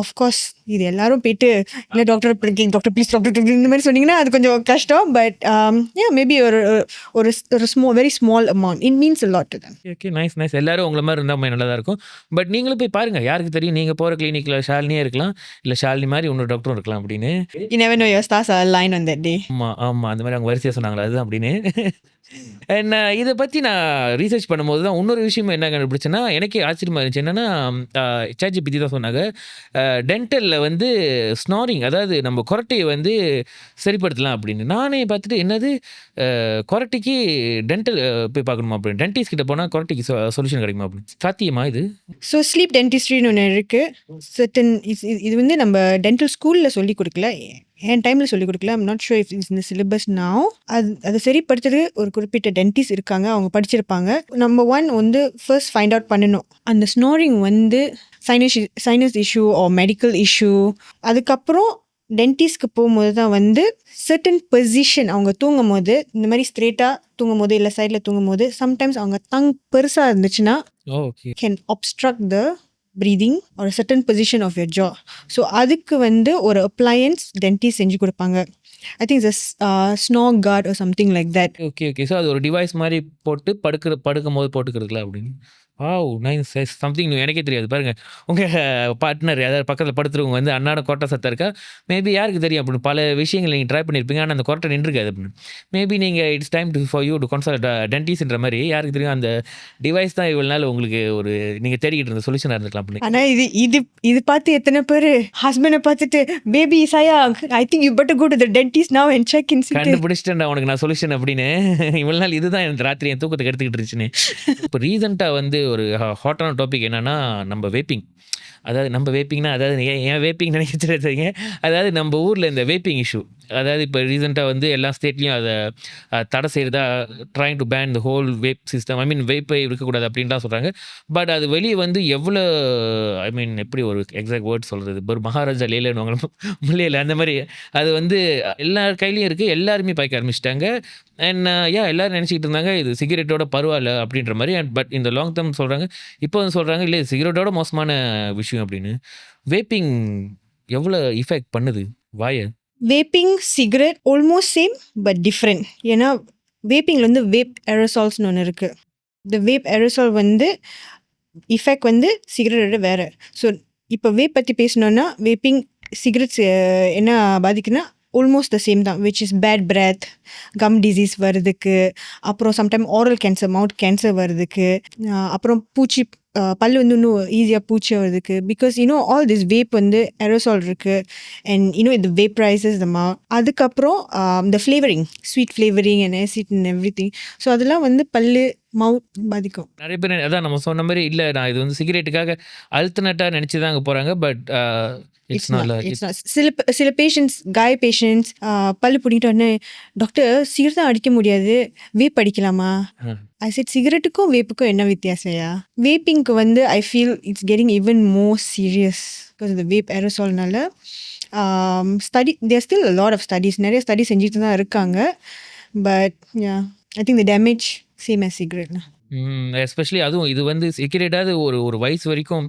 of course இது எல்லாரும் போயிட்டு இல்லை டாக்டர் டாக்டர் ப்ளீஸ் டாக்டர் இந்த மாதிரி சொன்னீங்கன்னா அது கொஞ்சம் கஷ்டம். பட் மேபி ஒரு very small amount it means a lot to them. Okay nice nice. எல்லாரும் உங்களை மாதிரி இருந்தால் நல்லா தான் இருக்கும். பட் நீங்களும் போய் பாருங்க, யாருக்கு தெரியும், நீங்கள் போகிற கிளினிக்கில் ஷாலினியே இருக்கலாம், இல்லை ஷாலினி மாதிரி இன்னொரு டாக்டரும் இருக்கலாம் அப்படின்னு. You never know, your stars are aligned on that day. ஆமாம் ஆமாம், அந்த மாதிரி அவங்க வரிசையாக சொன்னாங்களா அதுதான் அப்படின்னு. அண்ட் இதை பற்றி நான் ரீசர்ச் பண்ணும்போது தான் இன்னொரு விஷயம் என்ன கண்டுபிடிச்சேன்னா எனக்கே ஆச்சரியமாக இருந்துச்சு. என்னென்னா ChatGPT தான் சொன்னாங்க, டென்டலில் வந்து ஸ்னாரிங், அதாவது நம்ம கொரட்டையை வந்து சரிப்படுத்தலாம் அப்படின்னு. நானே பார்த்துட்டு என்னது கொரட்டைக்கு டென்டல் போய் பார்க்கணுமா அப்படின்னு, டென்டிஸ்ட் கிட்ட போனால் கொரட்டைக்கு சொல்யூஷன் கிடைக்குமா அப்படின்னு. சாத்தியமா இது? ஸோ ஸ்லீப் டென்டிஸ்ட்ரின்னு ஒன்று இருக்குது. சர்டன் இது வந்து நம்ம டென்டல் ஸ்கூலில் சொல்லி கொடுக்கல, என் டைமில் சொல்லிக் கொடுக்கல. I'm not sure if it's இந்த சிலபஸ் நவ். அதை சரிப்படுத்துறது ஒரு குறிப்பிட்ட டென்டிஸ்ட் இருக்காங்க, அவங்க படிச்சிருப்பாங்க. நம்பர் 1 வந்து ஃபர்ஸ்ட் ஃபைண்ட் அவுட் பண்ணணும் அந்த ஸ்னோரிங் வந்து sinus issue R medical issue. அதுக்கப்புறம் டென்டிஸ்ட்க்கு போகும்போது தான் வந்து சர்டன் பொசிஷன் அவங்க தூங்கும் போது, இந்த மாதிரி ஸ்ட்ரெயிட்டாக தூங்கும் போது இல்லை சைடில் தூங்கும் போது சம்டைம்ஸ் அவங்க டங் பெருசாக இருந்துச்சுன்னா okay can obstruct the breathing or a certain position of your jaw. So அதுக்கு வந்து ஒரு அப்ளையன்ஸ் டென்டிஸ்ட் செஞ்சு கொடுப்பாங்க. I think it's snore guard or something like that. Okay okay. So அது ஒரு டிவைஸ் மாதிரி போட்டு படுக்கும் போது போட்டுக்கிறதுல அப்படின்னு. நைஸ் சம்திங் நியூ, எனக்கே தெரியாது. பாருங்கள், உங்கள் பார்ட்னர் யாராவது பக்கத்தில் படுத்துறவங்க வந்து அன்னாட கொரட்டை சத்தம் இருக்கா, மேபி யாருக்கு தெரியும் அப்படின்னு பல விஷயங்கள் நீங்கள் ட்ரை பண்ணியிருப்பீங்க. ஆனால் அந்த கொரட்டை நின்றுருக்காது அப்படின்னு. மேபி நீங்கள் it's time for you to consult டென்டிஸ்ட்ன்ற மாதிரி யாருக்கு தெரியும் அந்த டிவைஸ் தான் இவ்வளோ நாள் உங்களுக்கு ஒரு நீங்கள் தேடிக்கிட்டு இருந்த சொல்யூஷனாக இருந்திருக்கலாம் அப்படின்னு. ஆனால் இது பார்த்து எத்தனை பேர் ஹஸ்பண்டை பார்த்துட்டு பேபி சாயா I think you better go to the dentist now and check in. கண்டுபிடிச்சிட்டேன்டா உனக்கு நான் சொல்யூஷன் அப்படின்னு. இவ்வளோ நாள் இதுதான் எனக்கு ராத்திரி என் தூக்கத்தை எடுத்துக்கிட்டு இருந்துச்சுன்னு. இப்போ ரீசெண்டாக வந்து ஒரு ஹாட்டான டாபிக் என்னன்னா நம்ம வேப்பிங். அதாவது நம்ம வேப்பிங்னா, அதாவது ஏன் வேப்பிங் நினைக்கிறீங்க, அதாவது நம்ம ஊரில் இந்த வேப்பிங் இஷ்யூ. அதாவது இப்போ ரீசெண்டாக வந்து எல்லா ஸ்டேட்லேயும் அதை தடை செய்கிறதா trying to ban the whole vape system. I mean வேப்பை இருக்கக்கூடாது அப்படின்லாம் சொல்கிறாங்க. பட் அது வெளியே வந்து எவ்வளோ, ஐ மீன் எப்படி ஒரு எக்ஸாக்ட் வேர்ட் சொல்கிறது, ஒரு மகாராஜா லேலன்னு முல்லையில் அந்த மாதிரி அது வந்து எல்லார் கையிலையும் இருக்குது, எல்லாருமே பாய்க்க ஆரம்பிச்சிட்டாங்க. அண்ட் எல்லோரும் நினச்சிக்கிட்டு இருந்தாங்க இது சிகரெட்டோட பரவாயில்ல அப்படின்ற மாதிரி. அண்ட் பட் இந்த லாங் டேர்ம் சொல்கிறாங்க, இப்போ வந்து சொல்கிறாங்க இல்லை சிகரெட்டோட மோசமான விஷயம் அப்படின்னு. வேப்பிங் எவ்வளோ இஃபெக்ட் பண்ணுது வாயை? Vaping cigarette almost same but different. ஏன்னா வேப்பிங்கில் வந்து வேப் ஏரோசால்ஸ்னு ஒன்று இருக்குது. இந்த வேப் ஏரோசால் வந்து இஃபெக்ட் வந்து சிகரெட்டோட வேறு. ஸோ இப்போ வேப் பற்றி பேசணுன்னா வேப்பிங் சிகரெட்ஸ் என்ன பாதிக்குன்னா ஆல்மோஸ்ட் த சேம் தான், which is bad breath, gum disease வருதுக்கு, அப்புறம் sometime oral cancer, mouth cancer வருதுக்கு, அப்புறம் பூச்சி பல்லு வந்து இன்னும் ஈஸியாக பூச்சி வருதுக்கு. பிகாஸ் ஆல் திஸ் வேப் வந்து ஏரோசால் இருக்குது அண்ட் இந்த வேப்பரைசஸ் த மவுத். அதுக்கப்புறம் இந்த flavouring, sweet flavouring and acid and everything. So அதெல்லாம் வந்து பல்லு மவுத் பாதிக்கும். நிறைய பேர் அதான் நம்ம சொன்ன மாதிரி இல்லை நான் இது வந்து சிகரெட்டுக்காக அல்டர்னேட்டாக நினச்சி தான் அங்கே போகிறாங்க. But it's not. சில பேஷண்ட்ஸ், காய் பேஷண்ட்ஸ் பல்லு பிடிக்கிட்ட உடனே டாக்டர் சிகரெட் தான் அடிக்க முடியாது, வேப் அடிக்கலாமா? ஐ செட் சிகரெட்டுக்கும் வேப்புக்கும் என்ன வித்தியாசம்யா? வேப்பிங்க்கு வந்து I feel it's getting even more serious because இந்த வேப் ஏரோசால்னால. Study there still a lot of studies, நிறைய ஸ்டடி செஞ்சுட்டு தான் இருக்காங்க. But I think the damage same as cigarette. Especially அதுவும் இது வந்து சிகரெட்டாவது ஒரு வயசு வரைக்கும்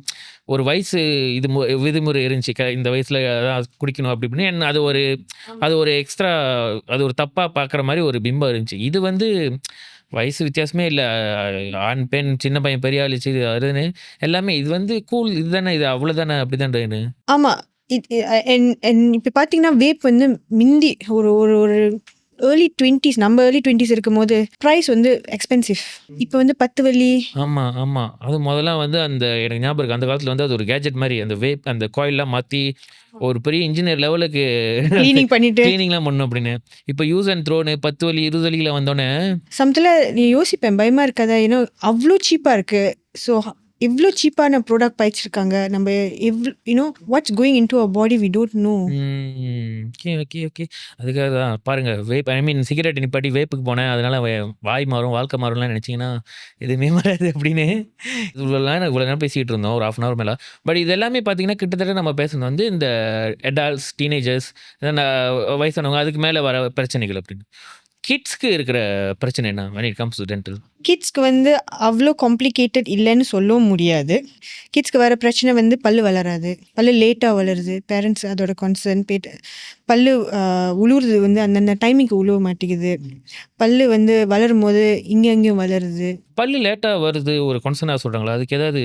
ஒரு வயசு இது விதிமுறை இருந்துச்சு, இந்த வயசில் அதான் குடிக்கணும் அப்படி இப்படின்னு. அது ஒரு எக்ஸ்ட்ரா, அது ஒரு தப்பாக பார்க்குற மாதிரி ஒரு பிம்பம் இருந்துச்சு. இது வந்து வயசு வித்தியாசமே இல்லை, ஆண் பெண், சின்ன பையன் பெரிய ஆள் அதுன்னு எல்லாமே இது வந்து கூல், இதுதானே, இது அவ்வளோதானே, அப்படி தானே. ஆமாம். இப்போ பார்த்தீங்கன்னா வேப் வந்து மிந்தி ஒரு ஏர்லி 20s, நம்ம ஏர்லி 20s இருக்கும் போது ப்ரைஸ் வந்து எக்ஸ்பென்சிவ். இப்போ வந்து 10 வெள்ளி. ஆமாம் ஆமாம். அது முதல்லாம் வந்து அந்த எனக்கு ஞாபகம் இருக்குது, அந்த காலத்தில் வந்து அது ஒரு கேஜெட் மாதிரி அந்த வேப் அந்த காயிலெலாம் மாற்றி ஒரு பெரிய இன்ஜினியர் லெவலுக்கு க்ளீனிங் பண்ணிட்டு க்ளீனிங்லாம் பண்ணணும் அப்படின்னு. இப்போ யூஸ் அண்ட் த்ரோன்னு 10 வலி 20 வலிகளை வந்தோடனே சமத்தில் நீ யோசிப்பேன், பயமாக இருக்காதா? அவ்வளோ சீப்பாக இருக்குது. ஸோ இவ்வளோ சீப்பான ப்ராடக்ட் பயிச்சிருக்காங்க. நம்ம எவ்வளோ what's going in to our body we don't know. Okay okay okay. அதுக்காக தான் பாருங்கள், வேப் ஐ மீன் சிகரெட் நிப்பாட்டி வேப்புக்கு போனேன், அதனால் வாய் மாறும், வாழ்க்கை மாறும்லாம் நினச்சிங்கன்னா எதுவுமே மாறாது அப்படின்னு. இவ்வளோ நேரம் பேசிக்கிட்டு இருந்தோம், ஒரு 1/2 hour மேலே. பட் இது எல்லாமே பார்த்தீங்கன்னா கிட்டத்தட்ட நம்ம பேசுனது வந்து இந்த அடால்ட்ஸ், டீனேஜர்ஸ், வயசானவங்க, அதுக்கு மேலே வர பிரச்சனைகள் அப்படின்னு. கிட்ஸ்க்கு இருக்கிற பிரச்சனை என்ன when it comes to dental? கிட்ஸ்க்கு வந்து அவ்வளோ காம்ப்ளிகேட்டட் இல்லைன்னு சொல்லவும் முடியாது. கிட்ஸ்க்கு வர பிரச்சனை வந்து பல்லு வளராது, பல்லு லேட்டாக வளருது, பேரண்ட்ஸ் அதோட கான்சர்ன் பல்லு உழுவுறது வந்து அந்தந்த டைமிங்க்கு உழுவ மாட்டேங்குது, பல்லு வந்து வளரும் போது இங்கே அங்கேயும் வளருது. பல்லு லேட்டா வருது ஒரு கன்சர்னா சொல்றாங்களா? அதுக்கு ஏதாவது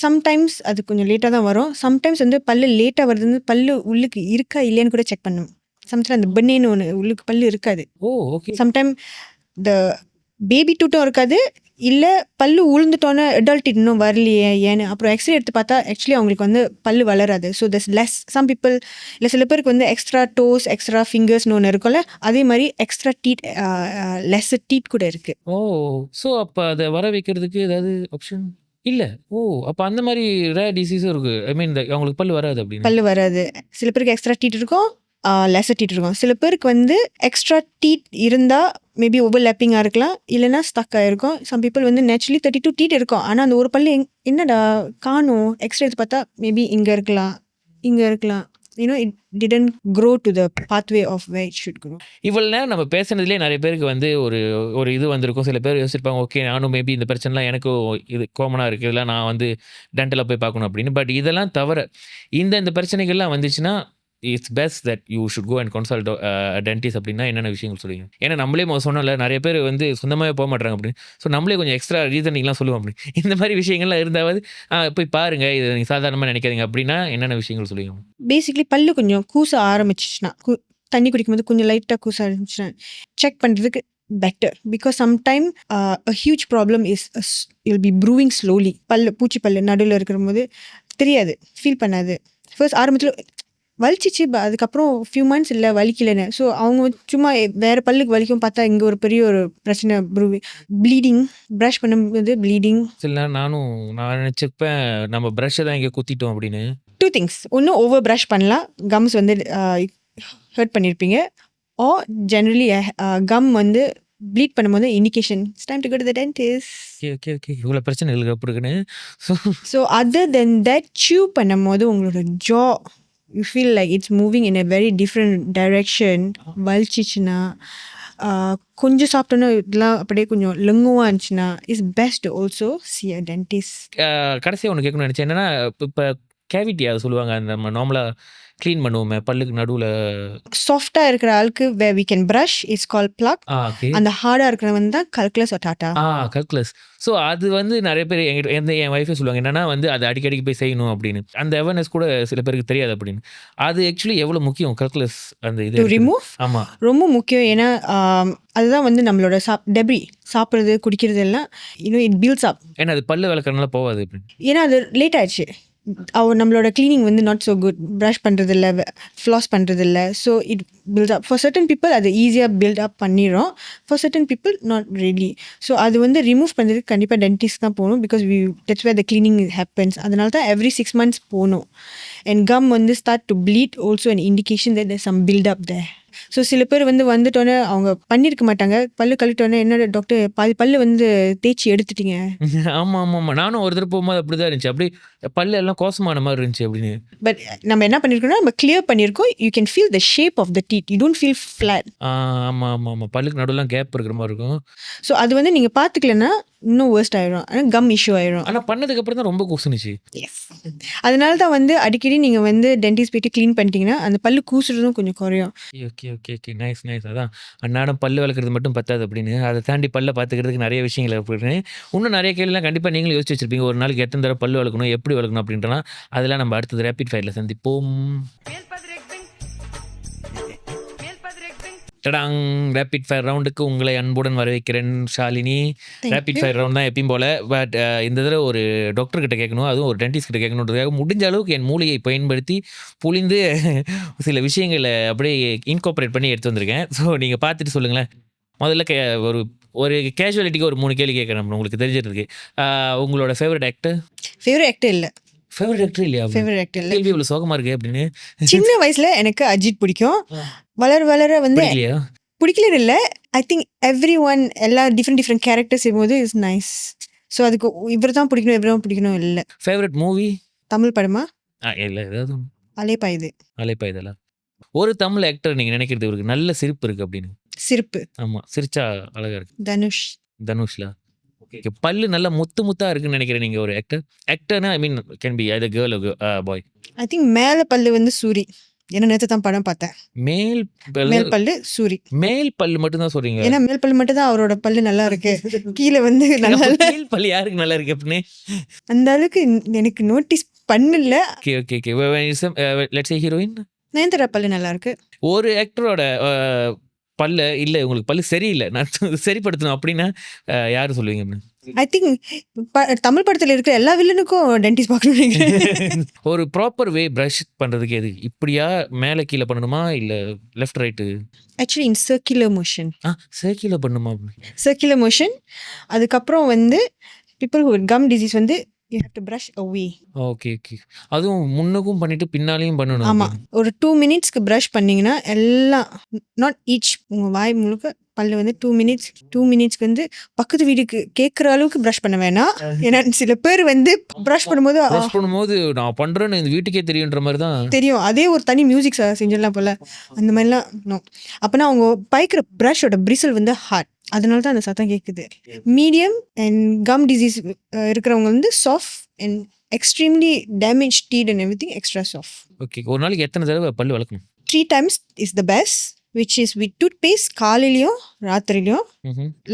சம்டைம்ஸ் அது கொஞ்சம் லேட்டாக தான் வரும். சம்டைம்ஸ் வந்து பல்லு லேட்டாக வருது, பல்லு உள்ளுக்கு இருக்கா இல்லையான்னு கூட செக் பண்ணணும். சம்டைம் அந்த பென்னேன்னு ஒன்று உள்ளுக்கு பல்லு இருக்காது. ஓகே. சம்டைம் த பேபி டூட்டும் இருக்காது, இல்லை பல்லு உளுந்துட்டோன்னே அடல்ட் இன்னும் வரலையே ஏன்னு அப்புறம் எக்ஸ்ரே எடுத்து பார்த்தா ஆக்சுவலி அவங்களுக்கு வந்து பல்லு வளராது. So thus less some people இல்லை சில பேருக்கு வந்து எக்ஸ்ட்ரா டோஸ் எக்ஸ்ட்ரா ஃபிங்கர்ஸ்னு ஒன்று இருக்கும்ல, அதே மாதிரி எக்ஸ்ட்ரா டீட் லெஸ் டீட் கூட இருக்குது. ஸோ அப்போ அதை வர வைக்கிறதுக்கு ஏதாவது ஆப்ஷன் இல்ல. அப்போ அந்த மாதிரி ரேர் டிசீஸும் இருக்கு. ஐ மீன் அவங்களுக்கு பல்லு வராது அப்படின்னு. பல்லு வராது. சில பேருக்கு எக்ஸ்ட்ரா டீட் இருக்கும், லெஸர் டீட் இருக்கும். சில பேருக்கு வந்து எக்ஸ்ட்ரா டீட் இருந்தால் மேபி ஓவர்லேப்பிங்காக இருக்கலாம், இல்லைனா ஸ்டக் ஆகிருக்கும். சம் பீப்புள் வந்து நேச்சுரலி 32 டீட் இருக்கும், ஆனால் அந்த ஒரு பல்லு என்னடா காணும் எக்ஸ்ட்ரா எடுத்து பார்த்தா மேபி இங்கே இருக்கலாம் இங்கே இருக்கலாம். it didn't grow to the pathway of where it should grow. இவ்வளோ நேரம் நம்ம பேசுனதுலேயே நிறைய பேருக்கு வந்து ஒரு இது வந்திருக்கும். சில பேர் யோசிச்சிருப்பாங்க, ஓகே நானும் மேபி இந்த பிரச்சனைலாம் எனக்கும் இது காமனாக இருக்குது, இதெல்லாம் நான் வந்து டென்டலில் போய் பார்க்கணும் அப்படின்னு. பட் இதெல்லாம் தவிர இந்த பிரச்சனைகள்லாம் வந்துச்சுன்னா it's best that you should go and consult dentist அப்படின்னா என்னென்ன விஷயங்கள் சொல்லுவீங்க? ஏன்னா நம்மளே சொன்னோம்ல, நிறைய பேர் வந்து சொந்தமாகவே போக மாட்டாங்க அப்படின்னு. ஸோ நம்மளே கொஞ்சம் எக்ஸ்ட்ரா ரீசனிங்லாம் சொல்லுவோம் அப்படி. இந்த மாதிரி விஷயங்கள்லாம் இருந்தாவது போய் பாருங்க, இது நீங்கள் சாதாரணமாக நினைக்காதீங்க அப்படின்னா என்னென்ன விஷயங்கள் சொல்லுவீங்க? பேசிக்லி பல்லு கொஞ்சம் கூச ஆரம்பிச்சிச்சுன்னா, தண்ணி குடிக்கும்போது கொஞ்சம் லைட்டாக கூச ஆரம்பிச்சுன்னா செக் பண்ணுறதுக்கு better. Because sometime a huge problem is you'll be brewing slowly. பூச்சி பல்லு நடுவில் இருக்கிற போது தெரியாது, ஃபீல் பண்ணாது. ஃபர்ஸ்ட் ஆரம்பத்தில் வலிச்சிச்சு, அதுக்கப்புறம் ஃபியூ மந்த்ஸ் இல்லை வலிக்கலைன்னு. ஸோ அவங்க சும்மா வேறு பல்லுக்கு வலிக்கும் பார்த்தா இங்கே ஒரு பெரிய ஒரு பிரச்சனை, ப்ளீடிங், ப்ரஷ் பண்ணும்போது ப்ளீடிங். இல்லை நான் நினச்சிப்பேன் நம்ம ப்ரஷ்ஷை தான் இங்கே குத்திட்டோம் அப்படின்னு. 2 things. ஒன்று ஓவர் ப்ரஷ் பண்ணலாம், கம்ஸ் வந்து ஹர்ட் பண்ணியிருப்பீங்க. ஓ ஜென்ரலி கம் வந்து ப்ளீட் பண்ணும்போது indication it's time to go to the dentist. Okay இவ்வளோ பிரச்சனைகள் அப்படி இருக்குன்னு. So other than that chew பண்ணும்போது உங்களோட ஜா you feel like it's moving in a very different direction. வலிச்சிச்சுன்னா கொஞ்சம் சாப்பிட்டோன்னா இதெல்லாம் அப்படியே கொஞ்சம் லங்குவாக இருந்துச்சுன்னா it's best also see a dentist. கடைசியாக ஒன்று கேட்கணும்னு நினச்சேன். என்னன்னா இப்போ கேவிட்டி அதை சொல்லுவாங்க, அந்த நம்ம நார்மலாக க்ளீன் பண்ணுவோமே பல்லுக்கு நடுவில் சாஃப்டாக இருக்கிற ஆளுக்கு where we can brush is called plug. Okay. அந்த ஹார்டாக இருக்கிறவன் தான் calculus or tata. Calculus. So அது வந்து நிறைய பேர் என் ஒய்ஃபே சொல்லுவாங்க என்னன்னா வந்து அது அடிக்கடிக்கு போய் செய்யணும் அப்படின்னு. அந்த அவேர்னஸ் கூட சில பேருக்கு தெரியாது அப்படின்னு. அது ஆக்சுவலி எவ்வளோ முக்கியம் கல்குலஸ் அந்த இது டு ரிமூவ் ஆமாம் ரொம்ப முக்கியம். ஏன்னா அதுதான் வந்து நம்மளோட டெப்ரி சாப்பிட்றது குடிக்கிறது எல்லாம் இட் பில்ட்ஸ் அப். ஏன்னா அது பல்லு விளக்கறனால போகாது அப்படின்னு. ஏன்னா அது லேட் ஆயிடுச்சு, நம்மளோட க்ளீனிங் வந்து நாட் ஸோ குட், ப்ரஷ் பண்ணுறது இல்லை, ஃப்ளாஸ் பண்ணுறது இல்லை. So it build up. For certain people அது ஈஸியாக பில்ட் அப் பண்ணிடும், for certain people not ready. So அது வந்து ரிமூவ் பண்ணுறதுக்கு கண்டிப்பாக டென்டிஸ்ட் தான் போகணும். Because that's where the cleaning happens. அதனால தான் எவ்ரி 6 months போகணும். அண்ட் கம் வந்து start to bleed also an indication that there some build up there. So சில பேர் வந்து வந்துட்டோன்னே அவங்க பண்ணியிருக்க மாட்டாங்க, பல்லு கழிட்டோன்னே என்னோட டாக்டர் பாதி பல்லு வந்து தேய்ச்சி எடுத்துட்டீங்க. ஆமாம் நானும் ஒரு தடவை போகும்போது அப்படி தான் இருந்துச்சு, அப்படி பல்லு எல்லாம் கோசமான மாதிரி இருந்துச்சு அப்படின்னு. பட் நம்ம என்ன பண்ணியிருக்கோம்னா நம்ம கிளியர் பண்ணியிருக்கோம். You can feel the shape of the teeth, you don't feel flat. ஆமாம் பல்லுக்கு நடுவுலாம் கேப் இருக்கிற மாதிரி இருக்கும். ஸோ அது வந்து நீங்கள் பார்த்துக்கலன்னா இன்னும் வேர்ஸ்ட் ஆயிடும், ஆனால் கம் இஷ்யூ ஆயிடும். ஆனால் பண்ணதுக்கு அப்புறம் தான் ரொம்ப கூசுனுச்சு. எஸ், அதனால தான் வந்து அடிக்கடி நீங்கள் வந்து டென்டிஸ்ட் போயிட்டு க்ளீன் பண்ணிட்டீங்கன்னா அந்த பல்லு கூசுறதும் கொஞ்சம் குறையும். Okay nice. அதான் அன்னாடம் பல்லு வளர்க்குறது மட்டும் பத்தாது அப்படின்னு, அதை தாண்டி பல்ல பார்த்துக்கிறதுக்கு நிறைய விஷயங்கள் அப்படின்னு இன்னும் நிறைய கேள்விலாம் கண்டிப்பாக நீங்களும் யோசிச்சு வச்சிருப்பீங்க. ஒரு நாளைக்கு எத்தனை தடவை பல்லு வளர்க்கணும், எப்படி வளர்க்கணும் அப்படின்றலாம். அதெல்லாம் நம்ம அடுத்தது ரேபிட் ஃபயரில் சந்திப்போம். டடாங், ரேபிட் ஃபயர் ரவுண்டுக்கு உங்களை அன்புடன் வரவேற்கிறேன் ஷாலினி. ரேபிட் ஃபயர் ரவுண்ட் தான் எப்பயும் போல். பட் இந்த தடவை ஒரு டாக்டர் கிட்ட கேட்கணும், அதுவும் ஒரு டென்டிஸ்ட் கிட்ட கேட்கணுன்றதுக்காக முடிஞ்ச அளவுக்கு என் மூளையை பயன்படுத்தி புளிந்து சில விஷயங்களை அப்படியே இன்கார்பரேட் பண்ணி எடுத்து வந்திருக்கேன். ஸோ நீங்கள் பார்த்துட்டு சொல்லுங்களேன். முதல்ல ஒரு கேஷுவாலிட்டிக்கு ஒரு 3 கேள்வி கேட்குறேன் உங்களுக்கு தெரிஞ்சிருக்கு. உங்களோட ஃபேவரட் ஆக்டர்? ஃபேவரட் ஆக்டர் இல்லை. ஃபேவரட் ஆக்டர் இல்லையா? ஃபேவரட் ஆக்டர் இல்லை. கேள்வி இவ்வளோ சோகமாக இருக்கு அப்படின்னு. சின்ன வயசுல எனக்கு அஜித் பிடிக்கும், வளர வந்து இல்லையா? பிடிக்கல இல்லை. ஐ திங்க் எவ்ரி ஒன் எல்லா டிஃப்ரெண்ட் கேரக்டர்ஸ் இருக்கும்போது இஸ் நைஸ். ஸோ அதுக்கு இவர் தான் பிடிக்கணும் இல்லை. Favourite movie? தமிழ் படமா? இல்லை ஏதாவது அலைப்பாயுது. இதெல்லாம். ஒரு தமிழ் ஆக்டர் நீங்கள் நினைக்கிறது இவருக்கு நல்ல சிரிப்பு இருக்குது அப்படின்னு. சிரிப்பு. ஆமா. சிரிச்சா அழகா இருக்கு. தனுஷ். தனுஷ்ல. ஓகே. பல்லு நல்லா முத்து முத்தா இருக்குன்னு நினைக்கிறேன் நீங்க ஒரு ஆக்டர். ஆக்டர்னா I mean can be either girl or boy. I think மேல பல்லு வந்து சூரி. ஏன்னா நேத்து தான் படம் பார்த்தேன். மேல் பல்லு மேல் பல்லு சூரி. மேல் பல்லு மட்டும் தான் சொல்றீங்க. ஏன்னா மேல் பல்லு மட்டும் தான் அவரோட பல்லு நல்லா இருக்கு. கீழே வந்து நல்லா அப்ப இல்ல. கீழ் பல்லு யாருக்கு நல்லா இருக்கு அப்படின்னு? அந்த அளவுக்கு எனக்கு நோட்டீஸ் பண்ணல. Okay okay okay. Let's say heroine. Nayanthara பல்லு நல்லா இருக்கு. ஒரு ஆக்டரோட பல்ல இல்ல உங்களுக்கு பல்லு சரியில்ல. நான் சரிப்படுத்தணும் அப்படின்னா யாரு சொல்லுவீங்க அப்படின்னு? ஐ திங்க் தமிழ் படத்துல இருக்கிற எல்லா வில்லனுக்கும் டென்டிஸ்ட் பார்க்கணும்னு நினைக்கிறேன். ஒரு ப்ராப்பர் வே பிரஷ் பண்றதுக்கு எது? இப்படியா மேல கீழ பண்ணணுமா இல்ல left right? Actually in circular motion. சர்க்கிள பண்ணுமா? Circular motion. அதுக்கப்புறம் வந்து பீப்புள் ஹூ கம் டிசீஸ் வந்து you have to brush away. Okay okay. அதுவும் முன்னுக்கும் பண்ணிட்டு பின்னாலையும் பண்ணணும். ஆமா. ஒரு 2 மினிட்ஸ்க்கு பிரஷ் பண்ணீங்கன்னா எல்லாம் நாட் ஈச் உங்க வாய் முழுக்க பல்லு வந்து 2 மினிட்ஸ்க்கு வந்து பக்கத்து வீட்டுக்கு கேட்குற அளவுக்கு பிரஷ் பண்ண வேணாம். ஏன்னா சில பேர் வந்து பிரஷ் பண்ணும்போது பிரஷ் பண்ணும்போது நான் பண்றேன்னு இந்த வீட்டுக்கே தெரியுன்ற மாதிரி தான் தெரியும். அதே ஒரு தனி மியூசிக் செஞ்சிடலாம் போல. அந்த மாதிரிலாம் நோ. அப்போனா அவங்க பாய்க்கிற ப்ரஷோட பிரிசல் வந்து ஹார்ட். அதனால தான் அந்த சத்தம் கேட்குது. மீடியம் அண்ட் கம் டிசீஸ் இருக்கிறவங்க வந்து soft and extremely damage teeth and everything extra soft. Okay. ஒரு நாளைக்கு எத்தனை தடவை பல்லு விளக்கணும்? 3 times is the best, which is with toothpaste காலையிலையும் ராத்திரிலையும்.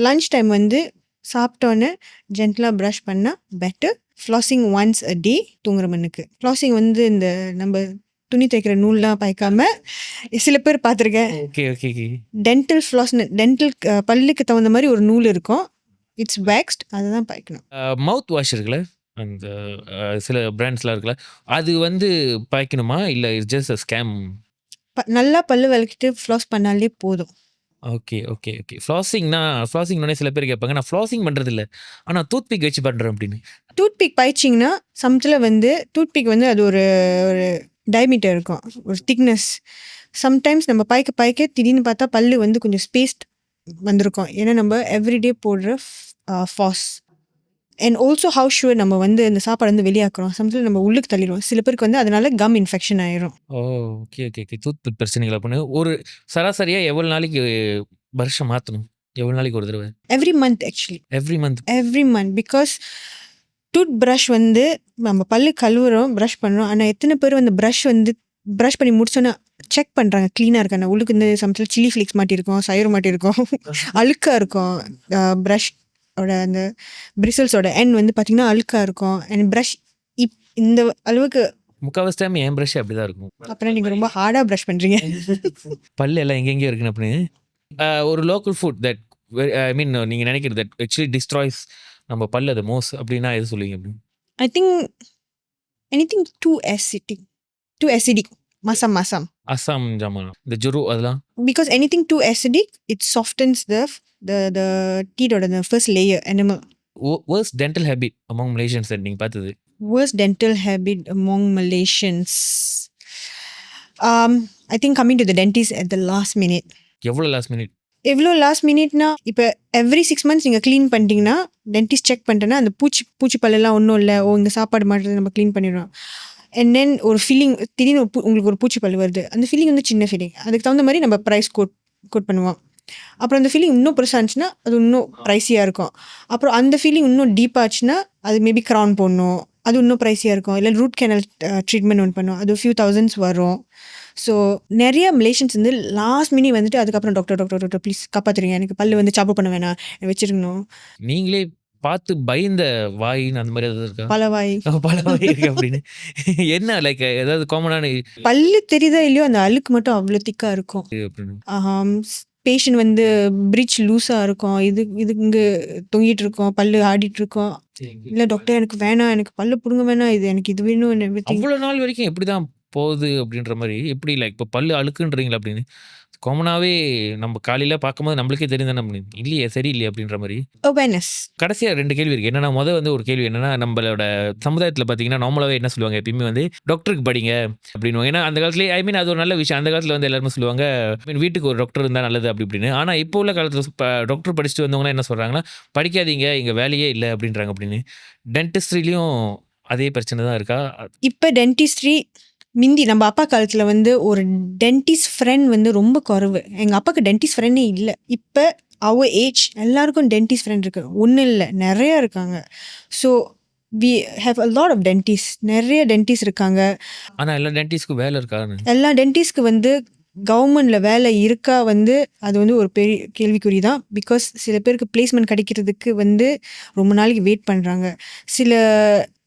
லன்ச் டைம் வந்து சாப்பிட்டோன்னே ஜென்டலாக ப்ரஷ் பண்ணால் better. Flossing once a day தூங்குற மண்ணுக்கு. ஃப்ளாசிங் வந்து இந்த நம்ம துணி தைக்கிற நூல்லாம் பாய்க்காம சில பேர் பார்த்துருக்கேன். Okay okay okay. Dental flaws dental பல்லுக்கு தகுந்த மாதிரி ஒரு நூல் இருக்கும். இட்ஸ் வேக்ஸ்ட். அதை தான் பாய்க்கணும். மவுத் வாஷ் இருக்குல்ல அந்த சில பிராண்ட்ஸ்லாம் இருக்குல்ல அது வந்து பாய்க்கணுமா இல்லை ஜஸ்ட் அ ஸ்கேம்? நல்லா பல்லு விளக்கிட்டு ஃப்ளாஸ் பண்ணாலே போதும். Okay okay okay. ஃப்ளாசிங்னே சில பேர் கேட்பாங்க நான் ஃப்ளாசிங் பண்ணுறது இல்லை ஆனால் டூத் பிக் வச்சு பண்ணுறேன் அப்படின்னு. டூத் பிக் பாய்ச்சிங்கன்னா சமத்தில் வந்து டூத் பிக் வந்து அது ஒரு ஒரு டயமீட்டர் இருக்கும், ஒரு திக்னஸ். சம்டைம்ஸ் நம்ம பாய்க்க திடீர்னு பார்த்தா பல்லு வந்து கொஞ்சம் ஸ்பேஸ்ட் வந்திருக்கும். ஏன்னா நம்ம எவ்ரிடே போடுற ஃபாஸ். அண்ட் ஆல்சோ ஹவு ஷுவர் நம்ம வந்து இந்த சாப்பாடு வந்து வெளியாக்குறோம். சமத்தில் நம்ம உள்ளுக்கு தள்ளிடுவோம். சில பேருக்கு வந்து அதனால கம் இன்ஃபெக்ஷன் ஆயிரும். Oh okay okay okay. Toothpick பிரச்சனைகள் அப்படின்னு ஒரு சராசரியாக எவ்வளோ நாளைக்கு வருஷம் மாற்றணும்? எவ்வளோ நாளைக்கு ஒரு தடவை? Every month actually. Every month. Because tooth brush வந்து நம்ம பல்லு கழுவுறோம், ப்ரஷ் பண்ணுறோம். ஆனால் எத்தனை பேர் வந்து ப்ரஷ் பண்ணி முடிச்சோன்னா செக் பண்ணுறாங்க க்ளீனாக இருக்காங்க. உள்ளுக்கு இந்த சமத்தில் சில்லி ஃப்ளேக்ஸ் மாட்டியிருக்கோம், சயிறு மாட்டியிருக்கோம், அழுக்காக இருக்கும். ப்ரஷ் அந்த பிரிசல்ஸோட எண்ட் வந்து பார்த்திங்கன்னா அழுக்காக இருக்கும். அண்ட் ப்ரஷ் இந்த அளவுக்கு முக்கால்வாசி டைம் என் ப்ரஷ் அப்படி தான் இருக்கும். அப்புறம் நீங்கள் ரொம்ப ஹார்டாக ப்ரஷ் பண்ணுறீங்க. பல்லு எல்லாம் எங்கெங்கேயோ இருக்குன்னு அப்படின்னு. ஒரு லோக்கல் ஃபுட் தட் ஐ மீன் நீங்கள் நினைக்கிறது தட் ஆக்சுவலி டிஸ்ட்ராய்ஸ் நம்ம பல்லு அது மோஸ் அப்படின்னா எது சொல்லுவீங்க அப்படின்னு? I think anything too acidic masam. அஸ்ஸாம் ஜாமான் இந்த ஜுரு அதெல்லாம். Because anything too acidic, it softens the teeth or the first layer enamel. worst dental habit among Malaysians that நீங்கள் பார்த்தது? Worst dental habit among Malaysians. I think coming to the dentist at the last minute. எவ்வளோ last minute? எவ்வளோ last மினிட்னா இப்போ every 6 months நீங்கள் clean பண்ணிட்டீங்கன்னா dentist check பண்ணிட்டேன்னா அந்த பூச்சி பல்லெல்லாம் ஒன்றும் இல்லை, இந்த சாப்பாடு மாட்டுறது நம்ம க்ளீன் பண்ணிடுறோம். அண்ட் தென் ஒரு ஃபீலிங் திடீர்னு உங்களுக்கு ஒரு பூச்சி பல்லு வருது. அந்த ஃபீலிங் வந்து சின்ன ஃபீலிங், அதுக்கு தகுந்த மாதிரி நம்ம ப்ரைஸ் கோட் பண்ணுவோம். அப்புறம் அந்த ஃபீலிங் இன்னும் பெருசாக இருந்துச்சுன்னா அது இன்னும் ப்ரைஸியாக இருக்கும். அப்புறம் அந்த ஃபீலிங் இன்னும் டீப்பாக ஆச்சுன்னா அது மேபி க்ரவுன் போடணும், அது இன்னும் ப்ரைஸியாக இருக்கும். இல்லை ரூட் கேனல் ட்ரீட்மெண்ட் ஒன்று பண்ணுவோம், அது ஃபியூ தௌசண்ட்ஸ் வரும். ஸோ நிறைய மலேஷியன்ஸ் வந்து லாஸ்ட் மினிட் வந்துட்டு அதுக்கப்புறம் டாக்டர் ப்ளீஸ் காப்பாற்றுறீங்க, எனக்கு பல்லு வந்து சாப்பு பண்ண வேணாம், வச்சிருக்கணும். நீங்களே பார்த்து பயந்த வாயின்னு அந்த மாதிரி ஏதாவது இருக்கா? பலவாய் இருக்கு அப்படின்னு என்ன லைக் ஏதாவது காமனான பல்லு தெரியுதா இல்லையோ அந்த அழுக்கு மட்டும் அவ்வளோ திக்காக இருக்கும். அப்படின்னு பேஷண்ட் வந்து பிரிட்ஜ் லூஸாக இருக்கும், இது இங்கே தொங்கிட்டு இருக்கோம், பல்லு ஆடிட்டு இருக்கோம். இல்லை டாக்டர் எனக்கு வேணாம், எனக்கு பல்லு பிடுங்க வேணாம், எனக்கு இது வேணும். அவ்வளோ நாள் வரைக்கும் எப்படி தான் போகுது அப்படின்ற மாதிரி எப்படி லைக் இப்போ பல்லு அழுக்குன்றீங்களா அப்படின்னு காமனாகவே நம்ம காலையில் பார்க்கும்போது நம்மளுக்கே தெரியும் தானே அப்படின்னு இல்லையே சரியில்லையே அப்படின்ற மாதிரி. அவேர்னஸ். கடைசியாக 2 கேள்வி இருக்குது. என்னன்னா வந்து ஒரு கேள்வி என்னன்னா நம்மளோட சமுதாயத்தில் பார்த்தீங்கன்னா நார்மலாகவே என்ன சொல்லுவாங்க எப்பயுமே வந்து டாக்டருக்கு படிங்க அப்படின்னு. ஏன்னா அந்த காலத்துலேயே ஐ மீன் அது ஒரு நல்ல விஷயம். அந்த காலத்தில் வந்து எல்லாருமே சொல்லுவாங்க ஐ மீன் வீட்டுக்கு ஒரு டாக்டர் இருந்தால் நல்லது அப்படி இப்படின்னு. ஆனால் இப்போ உள்ள காலத்தில் டாக்டர் படிச்சுட்டு வந்தவங்கன்னா என்ன சொல்கிறாங்கன்னா படிக்காதீங்க, இங்கே வேலையே இல்லை அப்படின்றாங்க அப்படின்னு. டென்டிஸ்ட்ரிலையும் அதே பிரச்சனை தான் இருக்கா? இப்போ டென்டிஸ்ட்ரி மிந்தி நம்ம அப்பா காலத்தில் வந்து ஒரு டென்டிஸ்ட் ஃப்ரெண்ட் வந்து ரொம்ப குறைவு. எங்கள் அப்பாவுக்கு டென்டிஸ்ட் ஃப்ரெண்டே இல்லை. இப்போ அவர் ஏஜ் எல்லாருக்கும் டென்டிஸ்ட் ஃப்ரெண்ட் இருக்கு. ஒன்றும் இல்லை, நிறையா இருக்காங்க. So we have a lot of dentist, நிறைய டென்டிஸ்ட் இருக்காங்க. ஆனா எல்லா டென்டிஸ்ட்க்கும் வேலை இருக்கான்னு எல்லா டென்டிஸ்ட்க்கு வந்து கவர்மெண்டில் வேலை இருக்கா வந்து அது வந்து ஒரு பெரிய கேள்விக்குறி தான். பிகாஸ் சில பேருக்கு பிளேஸ்மெண்ட் கிடைக்கிறதுக்கு வந்து ரொம்ப நாளைக்கு வெயிட் பண்ணுறாங்க. சில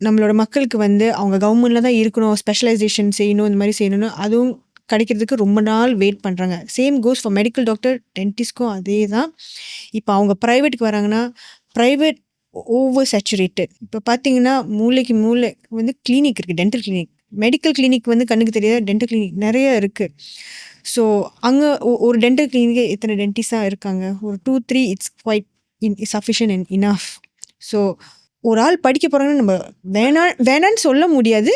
நம்மளோட மக்களுக்கு வந்து அவங்க கவர்மெண்டில் தான் இருக்கணும், ஸ்பெஷலைசேஷன் செய்யணும், இந்த மாதிரி செய்யணும்னு அதுவும் கிடைக்கிறதுக்கு ரொம்ப நாள் வெயிட் பண்ணுறாங்க. Same goes for medical doctor, டென்டிஸ்ட்க்கும் அதே தான். இப்போ அவங்க ப்ரைவேட்டுக்கு வராங்கன்னா ப்ரைவேட் ஓவர் சேச்சுரேட்டட். இப்போ பார்த்தீங்கன்னா மூளைக்கு மூளை வந்து கிளினிக் இருக்குது, டென்டல் கிளினிக். மெடிக்கல் கிளினிக் வந்து கண்ணுக்கு தெரியாத டென்டல் கிளினிக் நிறைய இருக்குது. ஸோ அங்கே ஒரு டென்டல் கிளினிக்கே எத்தனை டென்டிஸ்டாக இருக்காங்க? ஒரு 2-3 it's quite sufficient and enough. So ஒரு ஆள் படிக்க போகிறாங்கன்னு நம்ம வேணான்னு சொல்ல முடியாது.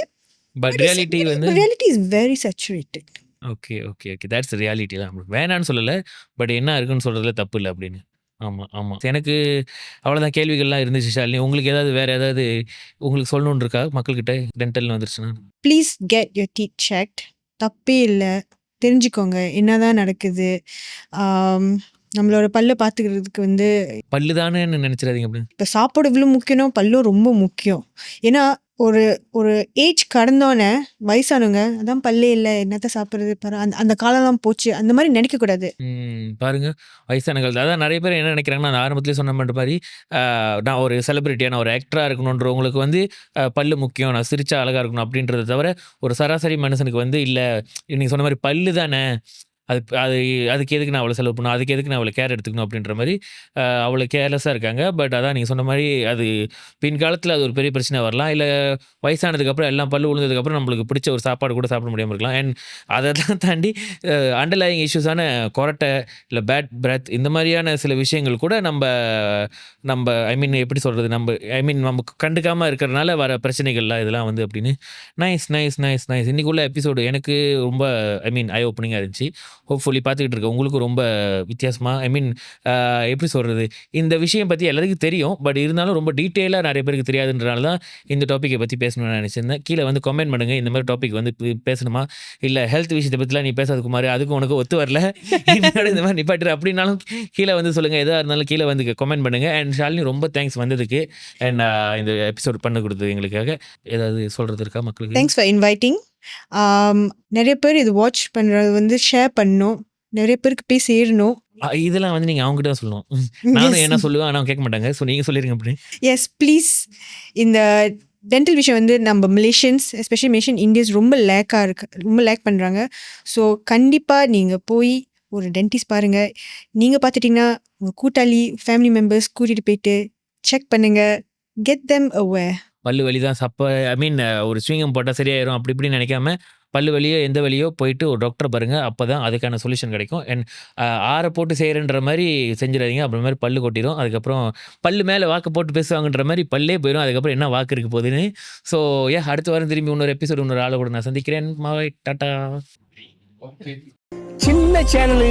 பட் ரியாலிட்டி வந்து reality is very saturated. Okay okay okay that's reality தான். வேணான்னு சொல்லலை, பட் என்ன இருக்குன்னு சொல்கிறதுல தப்பு இல்லை அப்படின்னு. ஆமாம் ஆமாம். எனக்கு அவ்வளோதான் கேள்விகள்லாம் இருந்துச்சு ஷாலினி. உங்களுக்கு ஏதாவது வேறு ஏதாவது உங்களுக்கு சொல்லணுன்னு இருக்கா மக்கள்கிட்ட டென்டல்னு வந்துருச்சுன்னா? Please get your teeth checked. தப்பே இல்லை, தெரிஞ்சுக்கோங்க என்னதான் நடக்குது. நம்மளோட பல்லை பார்த்துக்கிறதுக்கு வந்து பல்லு தானே நினச்சிடாதீங்க அப்படின்னு. இப்போ சாப்பாடு இவ்வளோ முக்கியம், பல்லும் ரொம்ப முக்கியம். ஏன்னா ஒரு ஒரு ஏஜ் கடந்தோன்னே வயசானவங்க அதான் பல்லே இல்லை என்னத்த சாப்பிட்றது பாரு, அந்த காலம்லாம் போச்சு அந்த மாதிரி நினைக்கக்கூடாது. பாருங்க வயசானங்கள் அதான் நிறைய பேர் என்ன நினைக்கிறாங்கன்னா, நான் ஆரம்பத்திலே சொன்ன மாதிரி நான் ஒரு செலிபிரிட்டியாக நான் ஒரு ஆக்டராக இருக்கணுன்றவங்களுக்கு வந்து பல்லு முக்கியம், நான் சிரிச்சா அழகாக இருக்கணும் அப்படின்றத தவிர ஒரு சராசரி மனுஷனுக்கு வந்து இல்லை நீங்கள் சொன்ன மாதிரி பல்லு தானே, அதுக்கு எதுக்கு நான் அவ்வளோ செலவு பண்ணணும், அதுக்கு எதுக்கு நான் அவ்வளோ கேர் எடுத்துக்கணும் அப்படின்ற மாதிரி அவ்வளோ கேர்லெஸ்ஸாக இருக்காங்க. பட் அதான் நீங்கள் சொன்ன மாதிரி அது பின்காலத்தில் அது ஒரு பெரிய பிரச்சனை வரலாம். இல்லை வயசானதுக்கப்புறம் எல்லாம் பல்லு விழுந்ததுக்கப்புறம் நம்மளுக்கு பிடிச்ச ஒரு சாப்பாடு கூட சாப்பிட முடியாமல் இருக்கலாம். அண்ட் அதை தான் தாண்டி அண்டர்லையிங் இஷ்யூஸான கொரட்டை இல்லை பேட் பிரெத் இந்த மாதிரியான சில விஷயங்கள் கூட நம்ம எப்படி சொல்கிறது, நம்ம கண்டுக்காமல் இருக்கிறதுனால வர பிரச்சனைகள்லாம் இதெல்லாம் வந்து அப்படின்னு. Nice nice nice nice. இன்றைக்குள்ள எபிசோடு எனக்கு ரொம்ப ஐ ஓப்பனிங்காக இருந்துச்சு. ஹோப்ஃபுல்லி பார்த்துக்கிட்டு இருக்க உங்களுக்கு ரொம்ப வித்தியாசமாக எப்படி சொல்கிறது, இந்த விஷயம் பற்றி எல்லாத்துக்கும் தெரியும், பட் இருந்தாலும் ரொம்ப டீட்டெயிலாக நிறைய பேருக்கு தெரியாதுன்றனால தான் இந்த டாப்பிக்கை பற்றி பேசணும்னு நினச்சிருந்தேன். கீழே வந்து கமெண்ட் பண்ணுங்கள், இந்த மாதிரி டாபிக் வந்து பேசணுமா, இல்லை ஹெல்த் விஷயத்தை பற்றிலாம் நீ பேசாது குமார், அதுக்கு உனக்கு ஒத்து வரல, இந்த மாதிரி நிப்பாட்டுற அப்படின்னாலும் கீழே வந்து சொல்லுங்கள். எதாக இருந்தாலும் கீழே வந்து கமெண்ட் பண்ணுங்கள். அண்ட் ஷாலினி ரொம்ப தேங்க்ஸ் வந்ததுக்கு அண்ட் இந்த எபிசோட் பண்ண கொடுத்தது எங்களுக்காக. ஏதாவது சொல்கிறது இருக்கா மக்களுக்கு? Thanks for inviting. நிறைய பேர் இது வாட்ச் பண்ணுறது வந்து ஷேர் பண்ணணும், நிறைய பேருக்கு போய் சேரணும். இதெல்லாம் வந்து நீங்கள் அவங்ககிட்ட தான் சொல்லணும். நானும் என்ன சொல்லுவேன், ஆனால் கேட்க மாட்டாங்க. ஸோ நீங்கள் சொல்லிடுங்க அப்படி. Yes please. இந்த டென்டல் விஷயம் வந்து நம்ம மலேஷியன்ஸ் எஸ்பெஷலி மலேஷியன் இந்தியன்ஸ் ரொம்ப லேக் பண்ணுறாங்க. ஸோ கண்டிப்பாக நீங்கள் போய் ஒரு டென்டிஸ்ட் பாருங்கள். நீங்கள் பார்த்துட்டிங்கன்னா உங்கள் கூட்டாளி ஃபேமிலி மெம்பர்ஸ் கூட்டிகிட்டு போயிட்டு செக் பண்ணுங்கள். Get them aware. பல்லு வலி தான் ஒரு ஸ்விங்கம் போட்டால் சரியாயிரும் அப்படி இப்படின்னு நினைக்காம பல்லு வலியோ எந்த வலியோ போயிட்டு ஒரு டாக்டரை பாருங்கள். அப்போ தான் அதுக்கான சொல்யூஷன் கிடைக்கும். அண்ட் ஆற போட்டு செய்கிறன்ற மாதிரி செஞ்சிடாதீங்க. அப்புறம் மாதிரி பல்லு கொட்டிடும். அதுக்கப்புறம் பல்லு மேலே வாக்கு போட்டு பேசுவாங்கன்ற மாதிரி பல்லே போயிடும். அதுக்கப்புறம் என்ன வாக்கு இருக்க போகுதுன்னு. ஸோ அடுத்த வாரம் திரும்பி இன்னொரு எபிசோடு இன்னொரு ஆளை கூட நான் சந்திக்கிறேன். மாவை டாட்டா. சின்ன சேனலு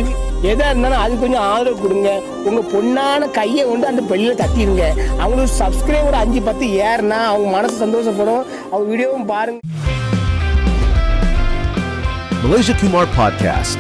எதா இருந்தாலும் அது கொஞ்சம் ஆதரவு கொடுங்க. உங்க பொண்ணான கையை கொண்டு அந்த பெல்லில் தட்டிடுங்க. அவங்களுக்கு சப்ஸ்கிரைபர் 5-10 ஏறுனா அவங்க மனசு சந்தோஷப்படும். அவங்க வீடியோவும் பாருங்க. Malaysia Kumar Podcast.